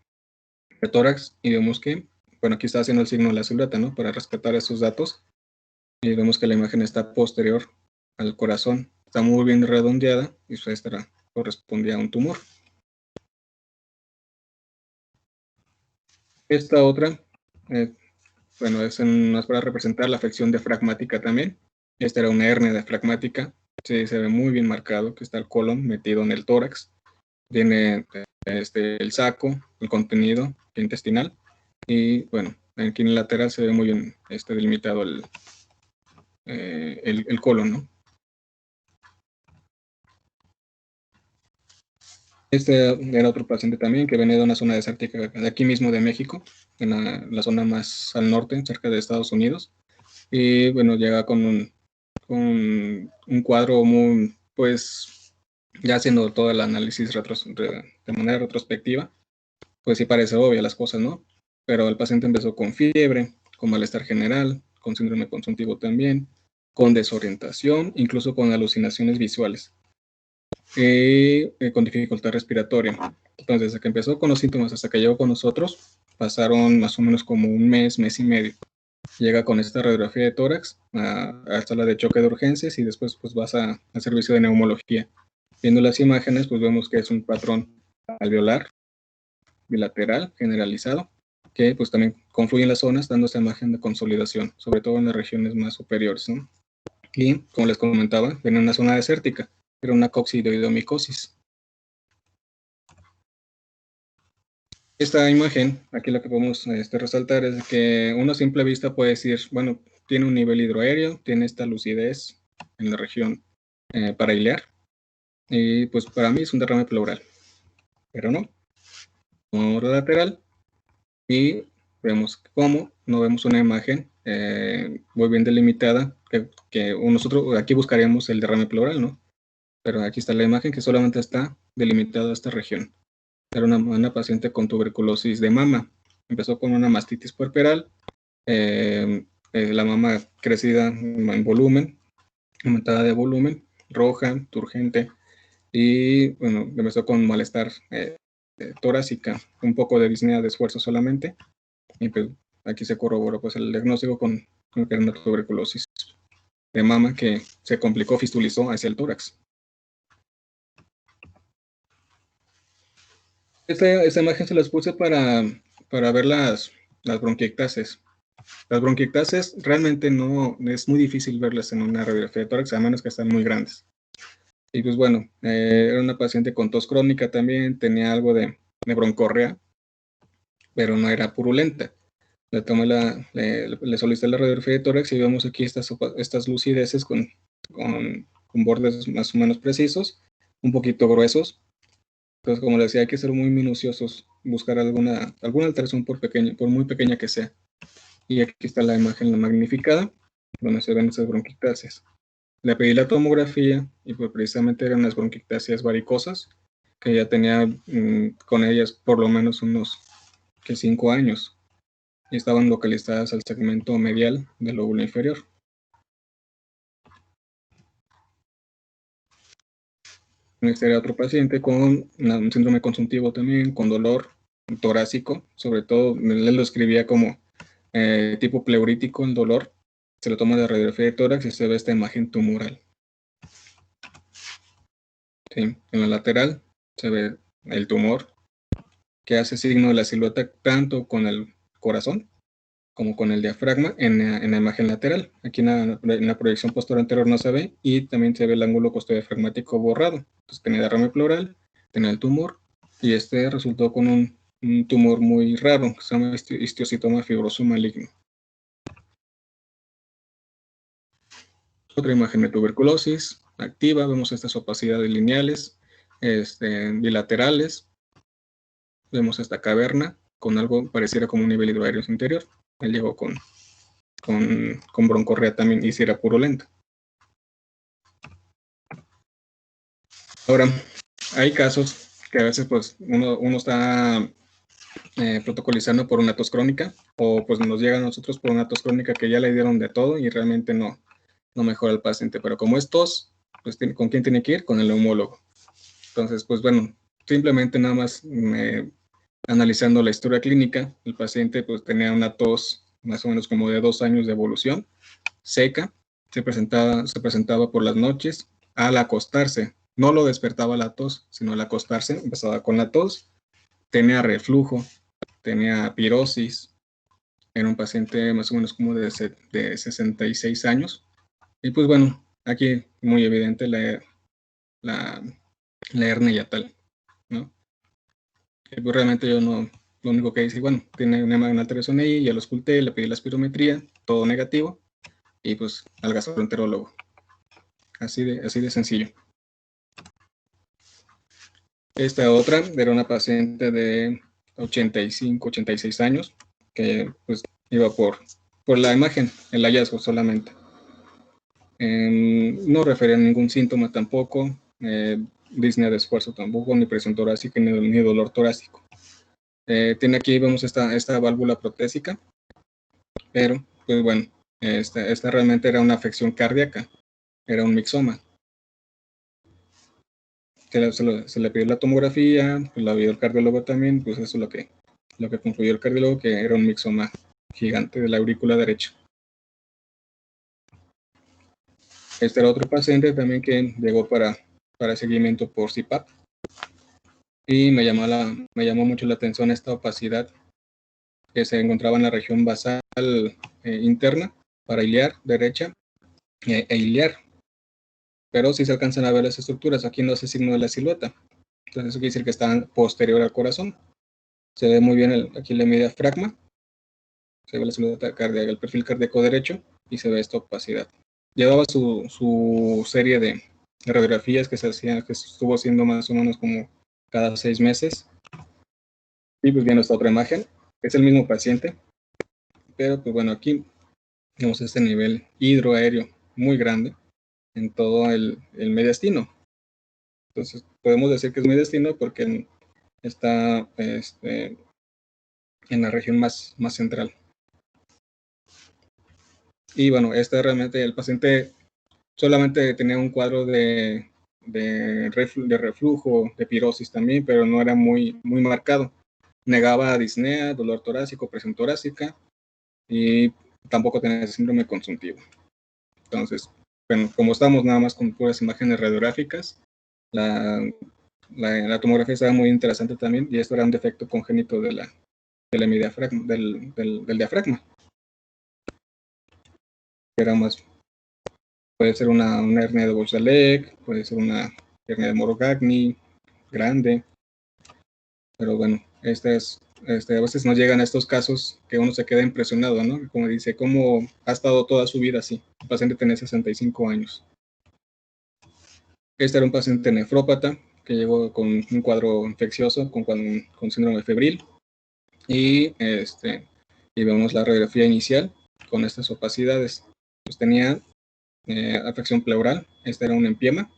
de tórax y vemos que, bueno, aquí está haciendo el signo de la silueta, ¿no? Para rescatar esos datos. Y vemos que la imagen está posterior al corazón. Está muy bien redondeada y eso correspondía a un tumor. Esta otra, bueno, es más para representar la afección diafragmática también. Esta era una hernia diafragmática. Sí, se ve muy bien marcado que está el colon metido en el tórax. Tiene el saco, el contenido intestinal. Y bueno, aquí en el lateral se ve muy bien delimitado el colon, ¿no? Este era otro paciente también que venía de una zona desértica de aquí mismo de México, en la zona más al norte, cerca de Estados Unidos. Y bueno, llega con un cuadro muy, pues, ya haciendo todo el análisis de manera retrospectiva, pues sí parece obvia las cosas, ¿no? Pero el paciente empezó con fiebre, con malestar general, con síndrome consuntivo también, con desorientación, incluso con alucinaciones visuales. Con dificultad respiratoria. Entonces, desde que empezó con los síntomas hasta que llegó con nosotros, pasaron más o menos como un mes y medio. llega con esta radiografía de tórax hasta la de choque de urgencias y después pues vas al servicio de neumología. Viendo las imágenes, pues vemos que es un patrón alveolar, bilateral, generalizado, que pues también confluye en las zonas dando esta imagen de consolidación, sobre todo en las regiones más superiores, ¿no? Y, como les comentaba, en una zona desértica, era una coccidioidomicosis. Esta imagen, aquí lo que podemos resaltar es que uno a simple vista puede decir, bueno, tiene un nivel hidroaéreo, tiene esta lucidez en la región parailear, y pues para mí es un derrame pleural, pero no, lateral, y vemos cómo no vemos una imagen muy bien delimitada, que nosotros aquí buscaríamos el derrame pleural, ¿no? Pero aquí está la imagen que solamente está delimitada esta región. Era una paciente con tuberculosis de mama. Empezó con una mastitis puerperal, la mama crecida en volumen, aumentada de volumen, roja, turgente, y bueno, empezó con malestar torácica, un poco de disnea de esfuerzo solamente, y pues aquí se corroboró pues el diagnóstico con que era una tuberculosis de mama que se complicó, fistulizó hacia el tórax. Esta imagen se las puse para ver las bronquiectasias. Las bronquiectasias realmente no es muy difícil verlas en una radiografía de tórax, a menos que están muy grandes. Y pues bueno, era una paciente con tos crónica también, tenía algo de broncorrea, pero no era purulenta. Le solicité la radiografía de tórax y vemos aquí estas lucideces con bordes más o menos precisos, un poquito gruesos. Entonces, como les decía, hay que ser muy minuciosos, buscar alguna alteración por muy pequeña que sea. Y aquí está la imagen magnificada, donde se ven esas bronquiectasias. Le pedí la tomografía y pues precisamente eran las bronquiectasias varicosas, que ya tenía con ellas por lo menos unos 5 años, y estaban localizadas al segmento medial del lóbulo inferior. Este era otro paciente con un síndrome consuntivo también, con dolor torácico, sobre todo, él lo escribía como tipo pleurítico el dolor. Se le toma la radiografía de tórax y se ve esta imagen tumoral. ¿Sí? En la lateral se ve el tumor que hace signo de la silueta tanto con el corazón como con el diafragma en la imagen lateral. Aquí en la proyección posterior anterior no se ve, y también se ve el ángulo costodiafragmático borrado. Entonces tenía derrame pleural, tenía el tumor, y este resultó con un tumor muy raro que se llama histiocitoma fibroso maligno. Otra imagen de tuberculosis activa, vemos estas opacidades lineales, bilaterales, vemos esta caverna con algo pareciera como un nivel hidroaéreo interior. Él llegó con broncorrea también, y si era purulenta. Ahora, hay casos que a veces pues uno está protocolizando por una tos crónica, o pues nos llega a nosotros por una tos crónica que ya le dieron de todo y realmente no mejora el paciente. Pero como es tos, pues ¿con quién tiene que ir? Con el neumólogo. Entonces, pues bueno, simplemente nada más analizando la historia clínica, el paciente pues tenía una tos más o menos como de 2 años de evolución, seca, se presentaba por las noches. Al acostarse, no lo despertaba la tos, sino al acostarse empezaba con la tos, tenía reflujo, tenía pirosis, era un paciente más o menos como de 66 años, y pues bueno, aquí muy evidente la hernia yatal, ¿no? Y pues realmente yo no, lo único que hice, bueno, tiene una alteración ahí, ya lo ausculté, le pedí la espirometría, todo negativo, y pues al gastroenterólogo. Así de sencillo. Esta otra era una paciente de 85, 86 años, que pues iba por la imagen, el hallazgo solamente. No refería a ningún síntoma tampoco, disnea de esfuerzo tampoco, ni presión torácica, ni dolor torácico. Tiene aquí, vemos esta válvula protésica, pero pues bueno, esta realmente era una afección cardíaca, era un mixoma. Se le pidió la tomografía, pues la vio el cardiólogo también, pues eso es lo que concluyó el cardiólogo, que era un mixoma gigante de la aurícula derecha. Este era otro paciente también que llegó para seguimiento por CPAP. Y me llamó mucho la atención esta opacidad que se encontraba en la región basal interna, parailiar derecha e iliar. Pero sí se alcanzan a ver las estructuras. Aquí no hace signo de la silueta. Entonces eso quiere decir que está posterior al corazón. Se ve muy bien aquí la diafragma. Se ve la silueta cardíaca, el perfil cardíaco derecho, y se ve esta opacidad. Llevaba su serie de radiografías que se hacían, que estuvo haciendo más o menos como cada 6 meses. Y pues viendo esta otra imagen, es el mismo paciente, pero pues bueno, aquí vemos este nivel hidroaéreo muy grande en todo el mediastino. Entonces podemos decir que es mediastino porque está en la región más central. Y bueno, realmente el paciente solamente tenía un cuadro de reflujo, de pirosis también, pero no era muy marcado. Negaba disnea, dolor torácico, presión torácica, y tampoco tenía síndrome consuntivo. Entonces, bueno, como estamos nada más con puras imágenes radiográficas, la tomografía estaba muy interesante también, y esto era un defecto congénito del diafragma. Era más, puede ser una hernia de Borsalek, puede ser una hernia de Morogagni grande, pero bueno, a veces nos llegan a estos casos que uno se queda impresionado, ¿no? Como dice, ¿cómo ha estado toda su vida así? El paciente tenía 65 años. Este era un paciente nefrópata que llegó con un cuadro infeccioso, con síndrome febril, y vemos la radiografía inicial con estas opacidades. Pues tenía afección pleural. Este era un empiema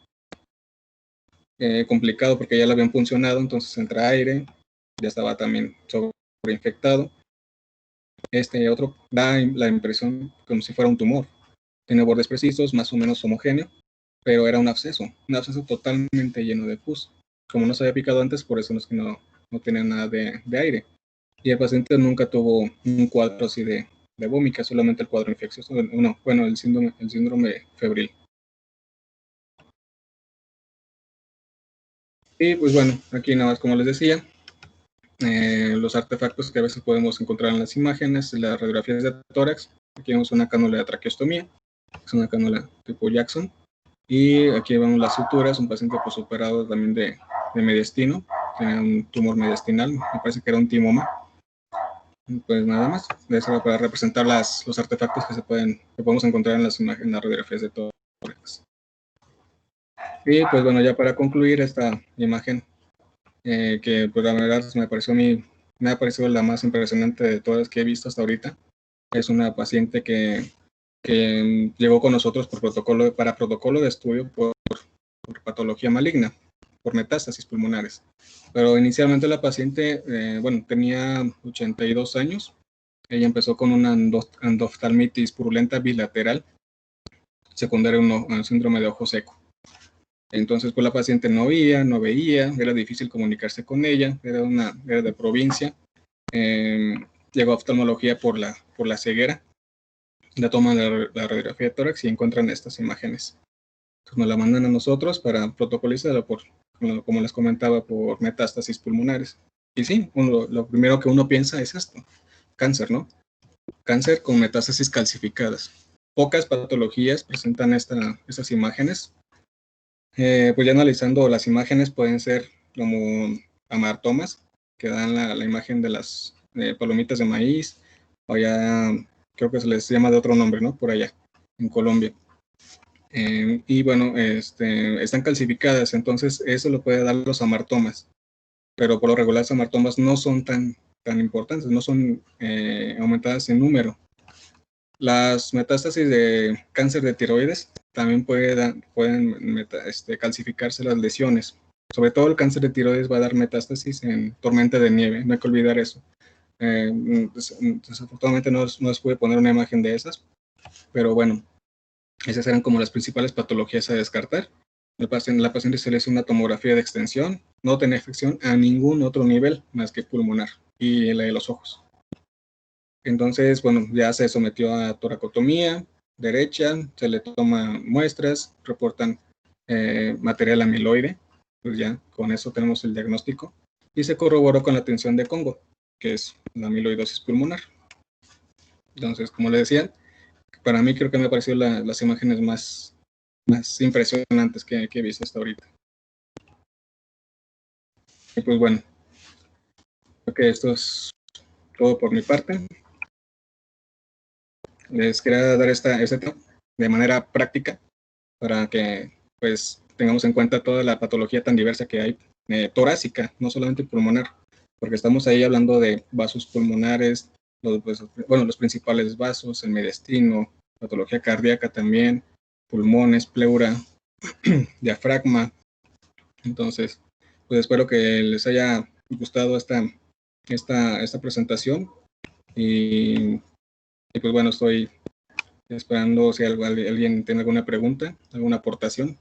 complicado porque ya lo habían puncionado, entonces entra aire, ya estaba también sobreinfectado. Este otro da la impresión como si fuera un tumor. Tiene bordes precisos, más o menos homogéneo, pero era un absceso totalmente lleno de pus. Como no se había picado antes, por eso es que no tenía nada de aire. Y el paciente nunca tuvo un cuadro así de vómica, solamente el cuadro infeccioso, el síndrome febril. Y pues bueno, aquí nada más como les decía, los artefactos que a veces podemos encontrar en las imágenes, las radiografías de tórax. Aquí vemos una cánula de traqueostomía, es una cánula tipo Jackson. Y aquí vemos las suturas, un paciente pues operado también de mediastino, tenía un tumor mediastinal, me parece que era un timoma. Pues nada más, eso era para representar los artefactos que podemos encontrar en las imágenes, en las radiografías de tórax. Y pues bueno, ya para concluir esta imagen, que pues la verdad me ha parecido la más impresionante de todas que he visto hasta ahorita. Es una paciente que llegó con nosotros para protocolo de estudio por patología maligna, por metástasis pulmonares. Pero inicialmente la paciente, tenía 82 años. Ella empezó con una endoftalmitis purulenta bilateral, secundaria a un síndrome de ojo seco. Entonces, pues la paciente no veía, era difícil comunicarse con ella, era de provincia. Llegó a oftalmología por la ceguera. La toman la radiografía de tórax y encuentran estas imágenes. Entonces nos la mandan a nosotros para protocolizarla como les comentaba, por metástasis pulmonares. Y sí, lo primero que uno piensa es esto, cáncer, ¿no? Cáncer con metástasis calcificadas. Pocas patologías presentan estas imágenes. Pues ya analizando las imágenes, pueden ser como amartomas, que dan la imagen de las palomitas de maíz, o ya creo que se les llama de otro nombre, ¿no? Por allá, en Colombia. Y bueno, están calcificadas, entonces eso lo puede dar los amartomas, pero por lo regular los amartomas no son tan importantes, no son aumentadas en número. Las metástasis de cáncer de tiroides también pueden calcificarse las lesiones. Sobre todo el cáncer de tiroides va a dar metástasis en tormenta de nieve, no hay que olvidar eso. Desafortunadamente no les pude poner una imagen de esas, pero bueno, esas eran como las principales patologías a descartar. La paciente se le hizo una tomografía de extensión, no tenía afección a ningún otro nivel más que pulmonar y la de los ojos. Entonces, bueno, ya se sometió a toracotomía, derecha, se le toma muestras, reportan material amiloide, pues ya con eso tenemos el diagnóstico, y se corroboró con la tensión de Congo, que es la amiloidosis pulmonar. Entonces, como le decía, para mí creo que me han parecido las imágenes más impresionantes que he visto hasta ahorita. Y pues bueno, creo que esto es todo por mi parte. Les quería dar este tema de manera práctica para que pues tengamos en cuenta toda la patología tan diversa que hay torácica, no solamente pulmonar, porque estamos ahí hablando de vasos pulmonares, los principales vasos, el mediastino, patología cardíaca también, pulmones, pleura, diafragma. Entonces, pues espero que les haya gustado esta presentación y pues bueno, estoy esperando si alguien tiene alguna pregunta, alguna aportación.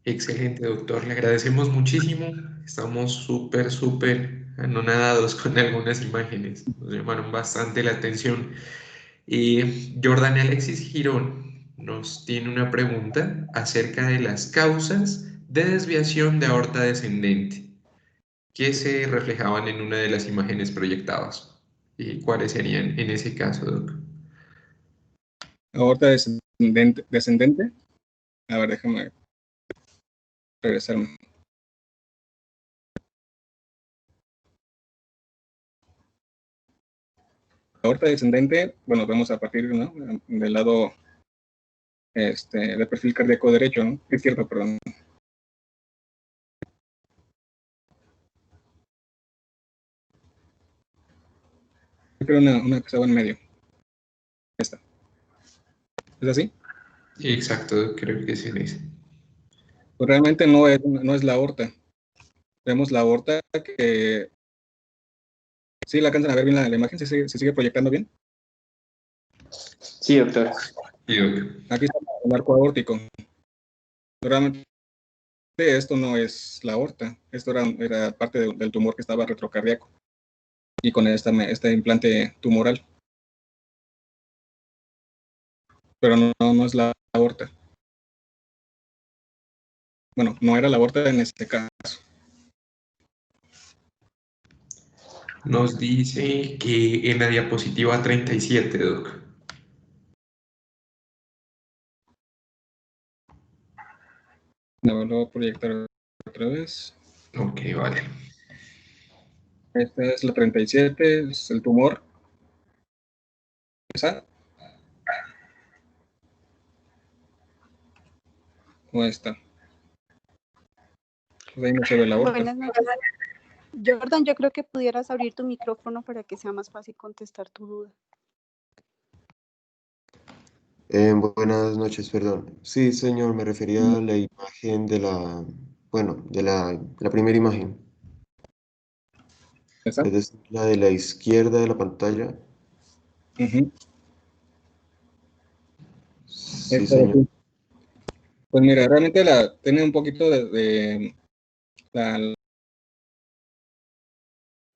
Excelente, doctor. Le agradecemos muchísimo. Estamos súper anonadados con algunas imágenes. Nos llamaron bastante la atención. Y Jordan Alexis Girón nos tiene una pregunta acerca de las causas de desviación de aorta descendente que se reflejaban en una de las imágenes proyectadas. ¿Y cuáles serían en ese caso, doc? Aorta descendente. A ver, déjame regresarme. Aorta descendente, bueno, vemos a partir, ¿no?, del lado del perfil cardíaco derecho, ¿no? Izquierdo, perdón. Yo creo una que estaba en medio. Esta. ¿Es así? Exacto, creo que es en ese. Pues realmente no es la aorta. Vemos la aorta que... ¿Sí la alcanzan a ver bien la imagen? ¿Se sigue proyectando bien? Sí, doctor. Sí, doc. Aquí está el arco aórtico. Realmente esto no es la aorta. Esto era parte del tumor que estaba retrocardíaco. Y con este implante tumoral. Pero no es la aorta. Bueno, no era la aorta en este caso. Nos dice que en la diapositiva 37, doc. Lo voy a proyectar otra vez. Ok, vale. Esta es la 37, es el tumor. ¿Esa? ¿O esta? Pues ahí no se ve la aorta. Buenas noches. Jordan, yo creo que pudieras abrir tu micrófono para que sea más fácil contestar tu duda. Buenas noches, perdón. Sí, señor, me refería a la imagen de la primera imagen, ¿Esa? es decir, la de la izquierda de la pantalla. Uh-huh. Sí, Esta de señor. aquí. Pues mira, realmente tiene un poquito de la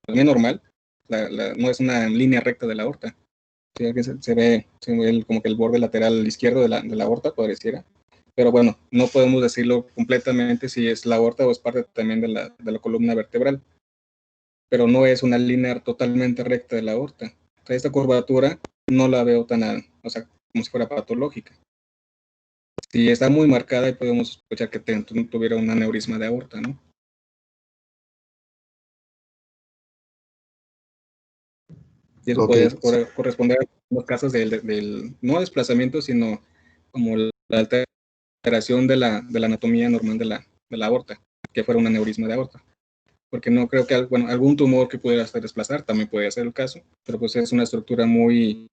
línea normal. No es una línea recta de la aorta. Sí, aquí se ve como que el borde lateral izquierdo de la aorta pareciera. Pero bueno, no podemos decirlo completamente si es la aorta o es parte también de la columna vertebral. Pero no es una línea totalmente recta de la aorta. O sea, esta curvatura no la veo o sea, como si fuera patológica. Si está muy marcada, podemos sospechar que tuviera un aneurisma de aorta, ¿no? Y eso Ok, puede corresponder a los casos del no desplazamiento, sino como la alteración de la anatomía normal de la aorta, que fuera un aneurisma de aorta. Porque no creo que, algún tumor que pudiera estar desplazar también puede ser el caso, pero pues es una estructura muy,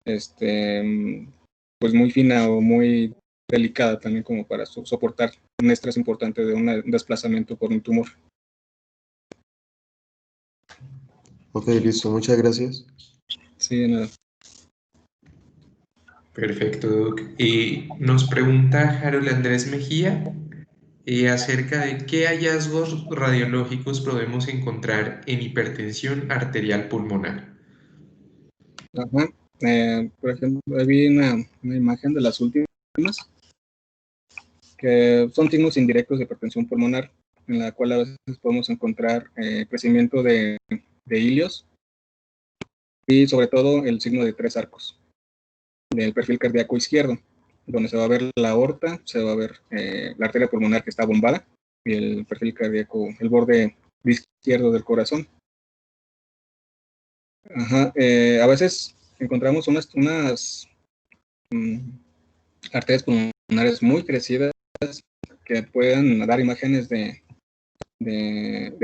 pues muy fina o muy delicada también como para soportar un estrés importante de un desplazamiento por un tumor. ok, listo, muchas gracias. Sí, de nada. Perfecto, doc. Nos pregunta Harold Andrés Mejía acerca de qué hallazgos radiológicos podemos encontrar en hipertensión arterial pulmonar. Ajá. Por ejemplo, vi una imagen de las últimas, que son signos indirectos de hipertensión pulmonar, en la cual a veces podemos encontrar crecimiento de hilios y sobre todo el signo de 3 arcos del perfil cardíaco izquierdo, donde se va a ver la aorta, se va a ver la arteria pulmonar que está bombada y el perfil cardíaco, el borde izquierdo del corazón. Ajá, a veces encontramos unas arterias pulmonares muy crecidas que puedan dar imágenes de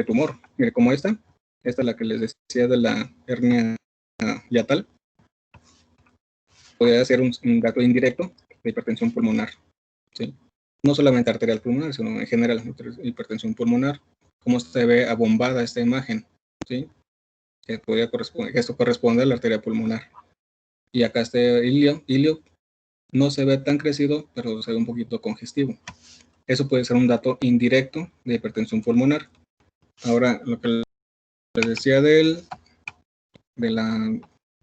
tumor. Mire, como esta es la que les decía de la hernia hiatal, podría ser un dato indirecto de hipertensión pulmonar, ¿sí? No solamente arterial pulmonar, sino en general hipertensión pulmonar. Cómo se ve abombada esta imagen, ¿sí? Esto corresponde a la arteria pulmonar. Y acá este hilio no se ve tan crecido, pero se ve un poquito congestivo. Eso puede ser un dato indirecto de hipertensión pulmonar. Ahora, lo que les decía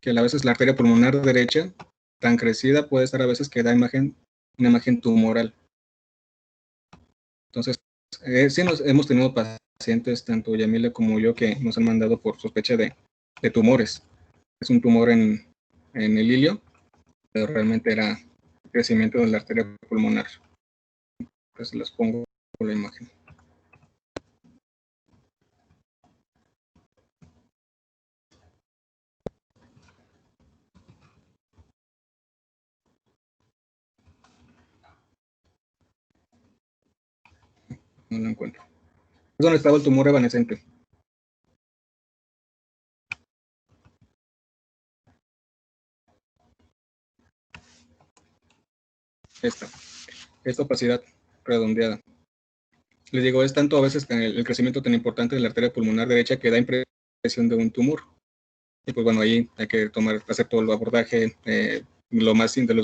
que a veces la arteria pulmonar derecha, tan crecida, puede estar a veces que da una imagen tumoral. Entonces, sí hemos tenido pacientes, tanto Yamile como yo, que nos han mandado por sospecha de tumores. Es un tumor en el hilio, pero realmente era crecimiento de la arteria pulmonar. Entonces les pongo la imagen. No lo encuentro. Es donde estaba el tumor evanescente. Esta opacidad redondeada. Les digo, es tanto a veces el crecimiento tan importante de la arteria pulmonar derecha que da impresión de un tumor. Y pues bueno, ahí hay que hacer todo el abordaje, de lo más simple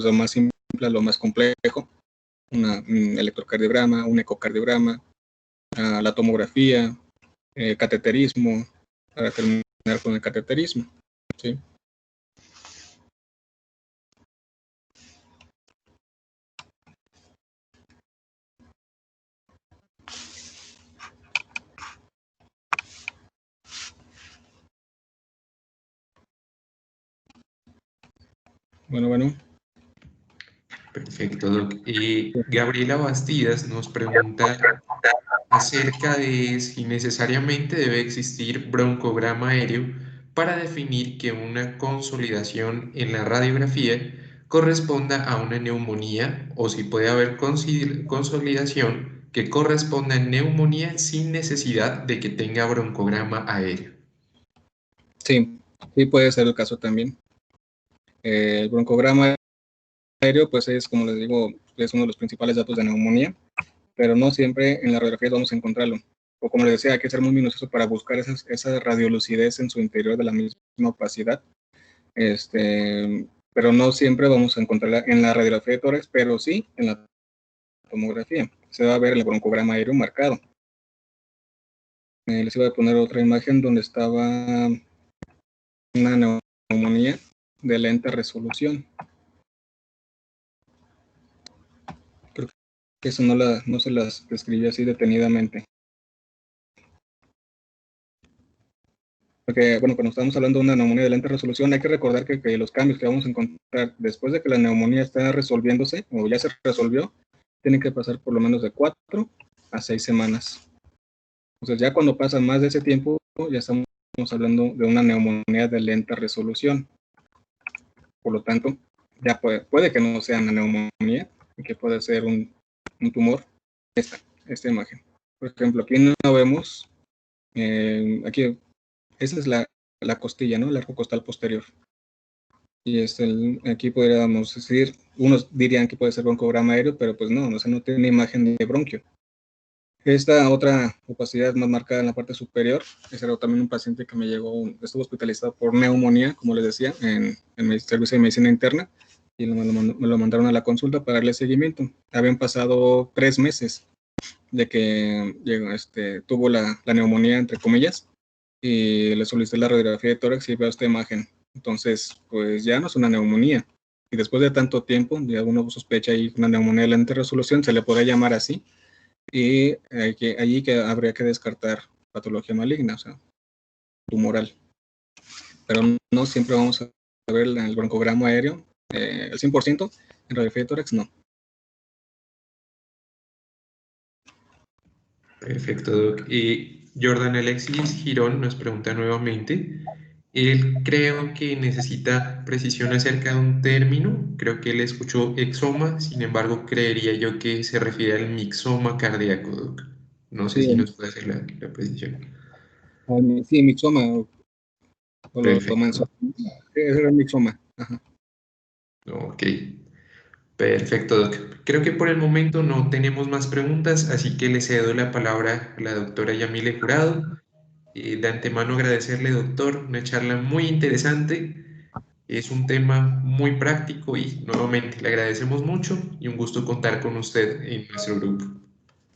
a lo más complejo, un electrocardiograma, un ecocardiograma, la tomografía, cateterismo, para terminar con el cateterismo, ¿sí? Bueno. Perfecto, Doc. Gabriela Bastidas nos pregunta acerca de si necesariamente debe existir broncograma aéreo para definir que una consolidación en la radiografía corresponda a una neumonía o si puede haber consolidación que corresponda a neumonía sin necesidad de que tenga broncograma aéreo. Sí, puede ser el caso también. El broncograma aéreo, pues es, como les digo, es uno de los principales datos de neumonía, pero no siempre en la radiografía vamos a encontrarlo. O como les decía, hay que ser muy minucioso para buscar esa radiolucidez en su interior de la misma opacidad. Pero no siempre vamos a encontrarla en la radiografía de tórax, pero sí en la tomografía. Se va a ver el broncograma aéreo marcado. Les iba a poner otra imagen donde estaba una neumonía de lenta resolución. Creo que eso no se las describí así detenidamente. Porque, bueno, cuando estamos hablando de una neumonía de lenta resolución, hay que recordar que los cambios que vamos a encontrar después de que la neumonía está resolviéndose, o ya se resolvió, tienen que pasar por lo menos de 4 a 6 semanas. Entonces, ya cuando pasa más de ese tiempo, ya estamos hablando de una neumonía de lenta resolución. Por lo tanto, ya puede que no sea una neumonía, y que puede ser un tumor. Esta imagen. Por ejemplo, aquí no vemos, aquí, esa es la costilla, ¿no? El arco costal posterior. Y aquí podríamos decir, unos dirían que puede ser broncograma aéreo, pero pues no, no tiene imagen de bronquio. Esta otra opacidad más marcada en la parte superior, ese era también un paciente que me llegó, estuvo hospitalizado por neumonía, como les decía, en el servicio de medicina interna, y me lo mandaron a la consulta para darle seguimiento. Habían pasado 3 meses de que tuvo la neumonía, entre comillas, y le solicité la radiografía de tórax y veo esta imagen. Entonces, pues ya no es una neumonía. Y después de tanto tiempo, ya uno sospecha ahí una neumonía de lente resolución, se le podría llamar así, y allí que habría que descartar patología maligna, o sea, tumoral. Pero no siempre vamos a ver el broncogramo aéreo, el 100%, en radiografía de tórax no. Perfecto, Doc. Jordan Alexis Girón nos pregunta nuevamente. Él creo que necesita precisión acerca de un término. Creo que él escuchó exoma, sin embargo, creería yo que se refiere al mixoma cardíaco, Doc. No sé si Sí, nos puede hacer la precisión. sí, mixoma, o lo toman, Perfecto. era mixoma. Ajá. Ok. Perfecto, Doc. Creo que por el momento no tenemos más preguntas, así que le cedo la palabra a la doctora Yamile Jurado. De antemano agradecerle, doctor, una charla muy interesante. Es un tema muy práctico y nuevamente le agradecemos mucho y un gusto contar con usted en nuestro grupo.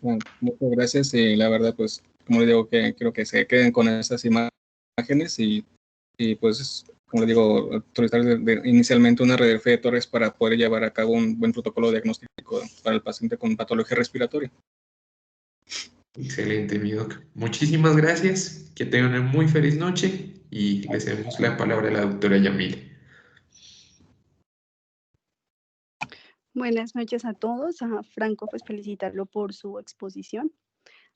Bueno, muchas gracias y la verdad, pues, como le digo, que quiero que se queden con esas imágenes y pues, como le digo, autorizar inicialmente una radiografía de tórax para poder llevar a cabo un buen protocolo diagnóstico para el paciente con patología respiratoria. Excelente, mi doc. Muchísimas gracias, que tengan una muy feliz noche y le cedemos la palabra a la doctora Yamile. Buenas noches a todos. A Franco, pues felicitarlo por su exposición.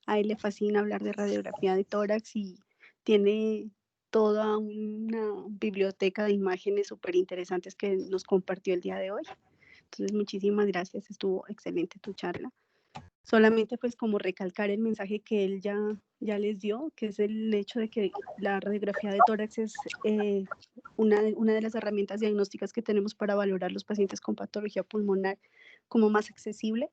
A él le fascina hablar de radiografía de tórax y tiene toda una biblioteca de imágenes súper interesantes que nos compartió el día de hoy. Entonces, muchísimas gracias. Estuvo excelente tu charla. Solamente pues como recalcar el mensaje que él ya les dio, que es el hecho de que la radiografía de tórax es una de las herramientas diagnósticas que tenemos para valorar los pacientes con patología pulmonar como más accesible.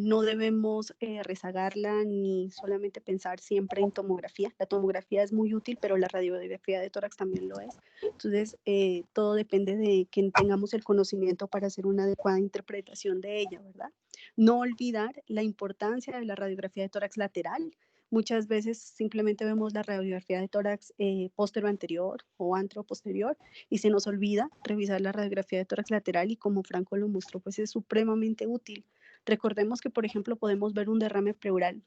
No debemos rezagarla ni solamente pensar siempre en tomografía. La tomografía es muy útil, pero la radiografía de tórax también lo es. Entonces, todo depende de que tengamos el conocimiento para hacer una adecuada interpretación de ella, ¿verdad? No olvidar la importancia de la radiografía de tórax lateral. Muchas veces simplemente vemos la radiografía de tórax posterior anterior o antero posterior y se nos olvida revisar la radiografía de tórax lateral y como Franco lo mostró, pues es supremamente útil. Recordemos que, por ejemplo, podemos ver un derrame pleural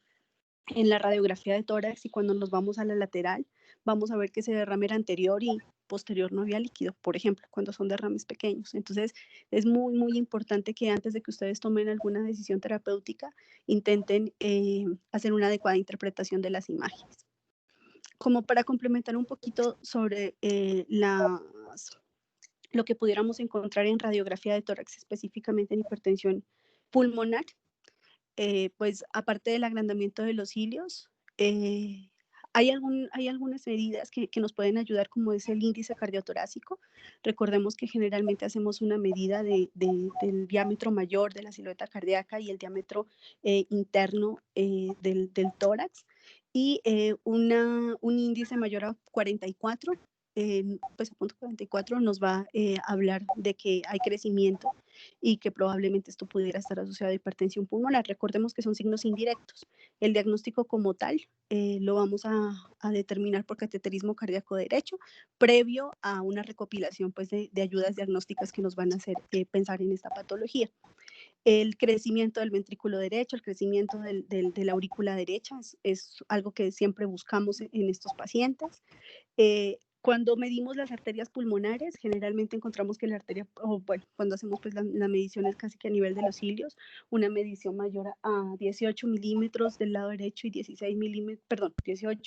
en la radiografía de tórax y cuando nos vamos a la lateral vamos a ver que ese derrame era anterior y posterior no había líquido, por ejemplo, cuando son derrames pequeños. Entonces, es muy importante que antes de que ustedes tomen alguna decisión terapéutica, intenten hacer una adecuada interpretación de las imágenes. Como para complementar un poquito sobre lo que pudiéramos encontrar en radiografía de tórax, específicamente en hipertensión pulmonar, pues aparte del agrandamiento de los cilios, hay algunas medidas que nos pueden ayudar, como es el índice cardiotorácico. Recordemos que generalmente hacemos una medida del diámetro mayor de la silueta cardíaca y el diámetro interno del tórax y un índice mayor a 44. Pues a punto 44 nos va a hablar de que hay crecimiento y que probablemente esto pudiera estar asociado a hipertensión pulmonar. Recordemos que son signos indirectos. El diagnóstico como tal lo vamos a determinar por cateterismo cardíaco derecho, previo a una recopilación pues, de ayudas diagnósticas que nos van a hacer pensar en esta patología. El crecimiento del ventrículo derecho, el crecimiento de la aurícula derecha es algo que siempre buscamos en estos pacientes. Cuando medimos las arterias pulmonares, generalmente encontramos que la arteria, cuando hacemos pues la medición es casi que a nivel de los cilios, una medición mayor a 18 milímetros del lado derecho y 18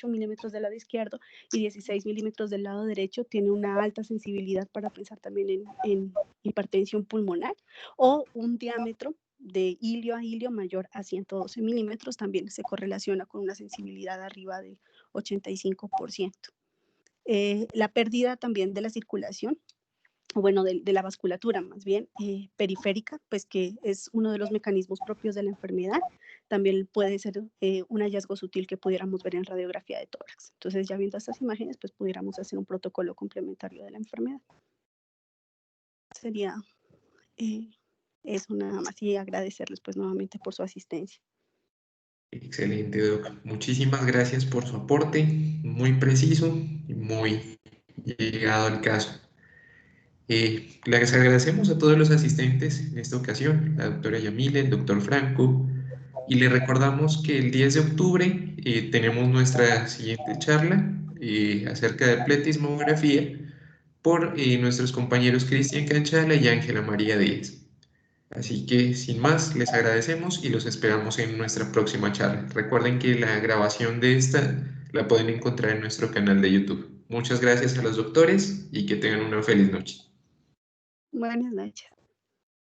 milímetros del lado izquierdo y 16 milímetros del lado derecho, tiene una alta sensibilidad para pensar también en hipertensión pulmonar, o un diámetro de hilio a hilio mayor a 112 milímetros también se correlaciona con una sensibilidad arriba del 85%. La pérdida también de la circulación, bueno, de la vasculatura más bien, periférica, pues que es uno de los mecanismos propios de la enfermedad, también puede ser un hallazgo sutil que pudiéramos ver en radiografía de tórax. Entonces, ya viendo estas imágenes, pues pudiéramos hacer un protocolo complementario de la enfermedad. Sería eso nada más y agradecerles pues nuevamente por su asistencia. Excelente, Doc. Muchísimas gracias por su aporte, muy preciso y muy llegado al caso. Les agradecemos a todos los asistentes en esta ocasión, la doctora Yamile, el doctor Franco, y le recordamos que el 10 de octubre tenemos nuestra siguiente charla acerca de pletismografía por nuestros compañeros Cristian Canchala y Ángela María Díaz. Así que, sin más, les agradecemos y los esperamos en nuestra próxima charla. Recuerden que la grabación de esta la pueden encontrar en nuestro canal de YouTube. Muchas gracias a los doctores y que tengan una feliz noche. Buenas noches.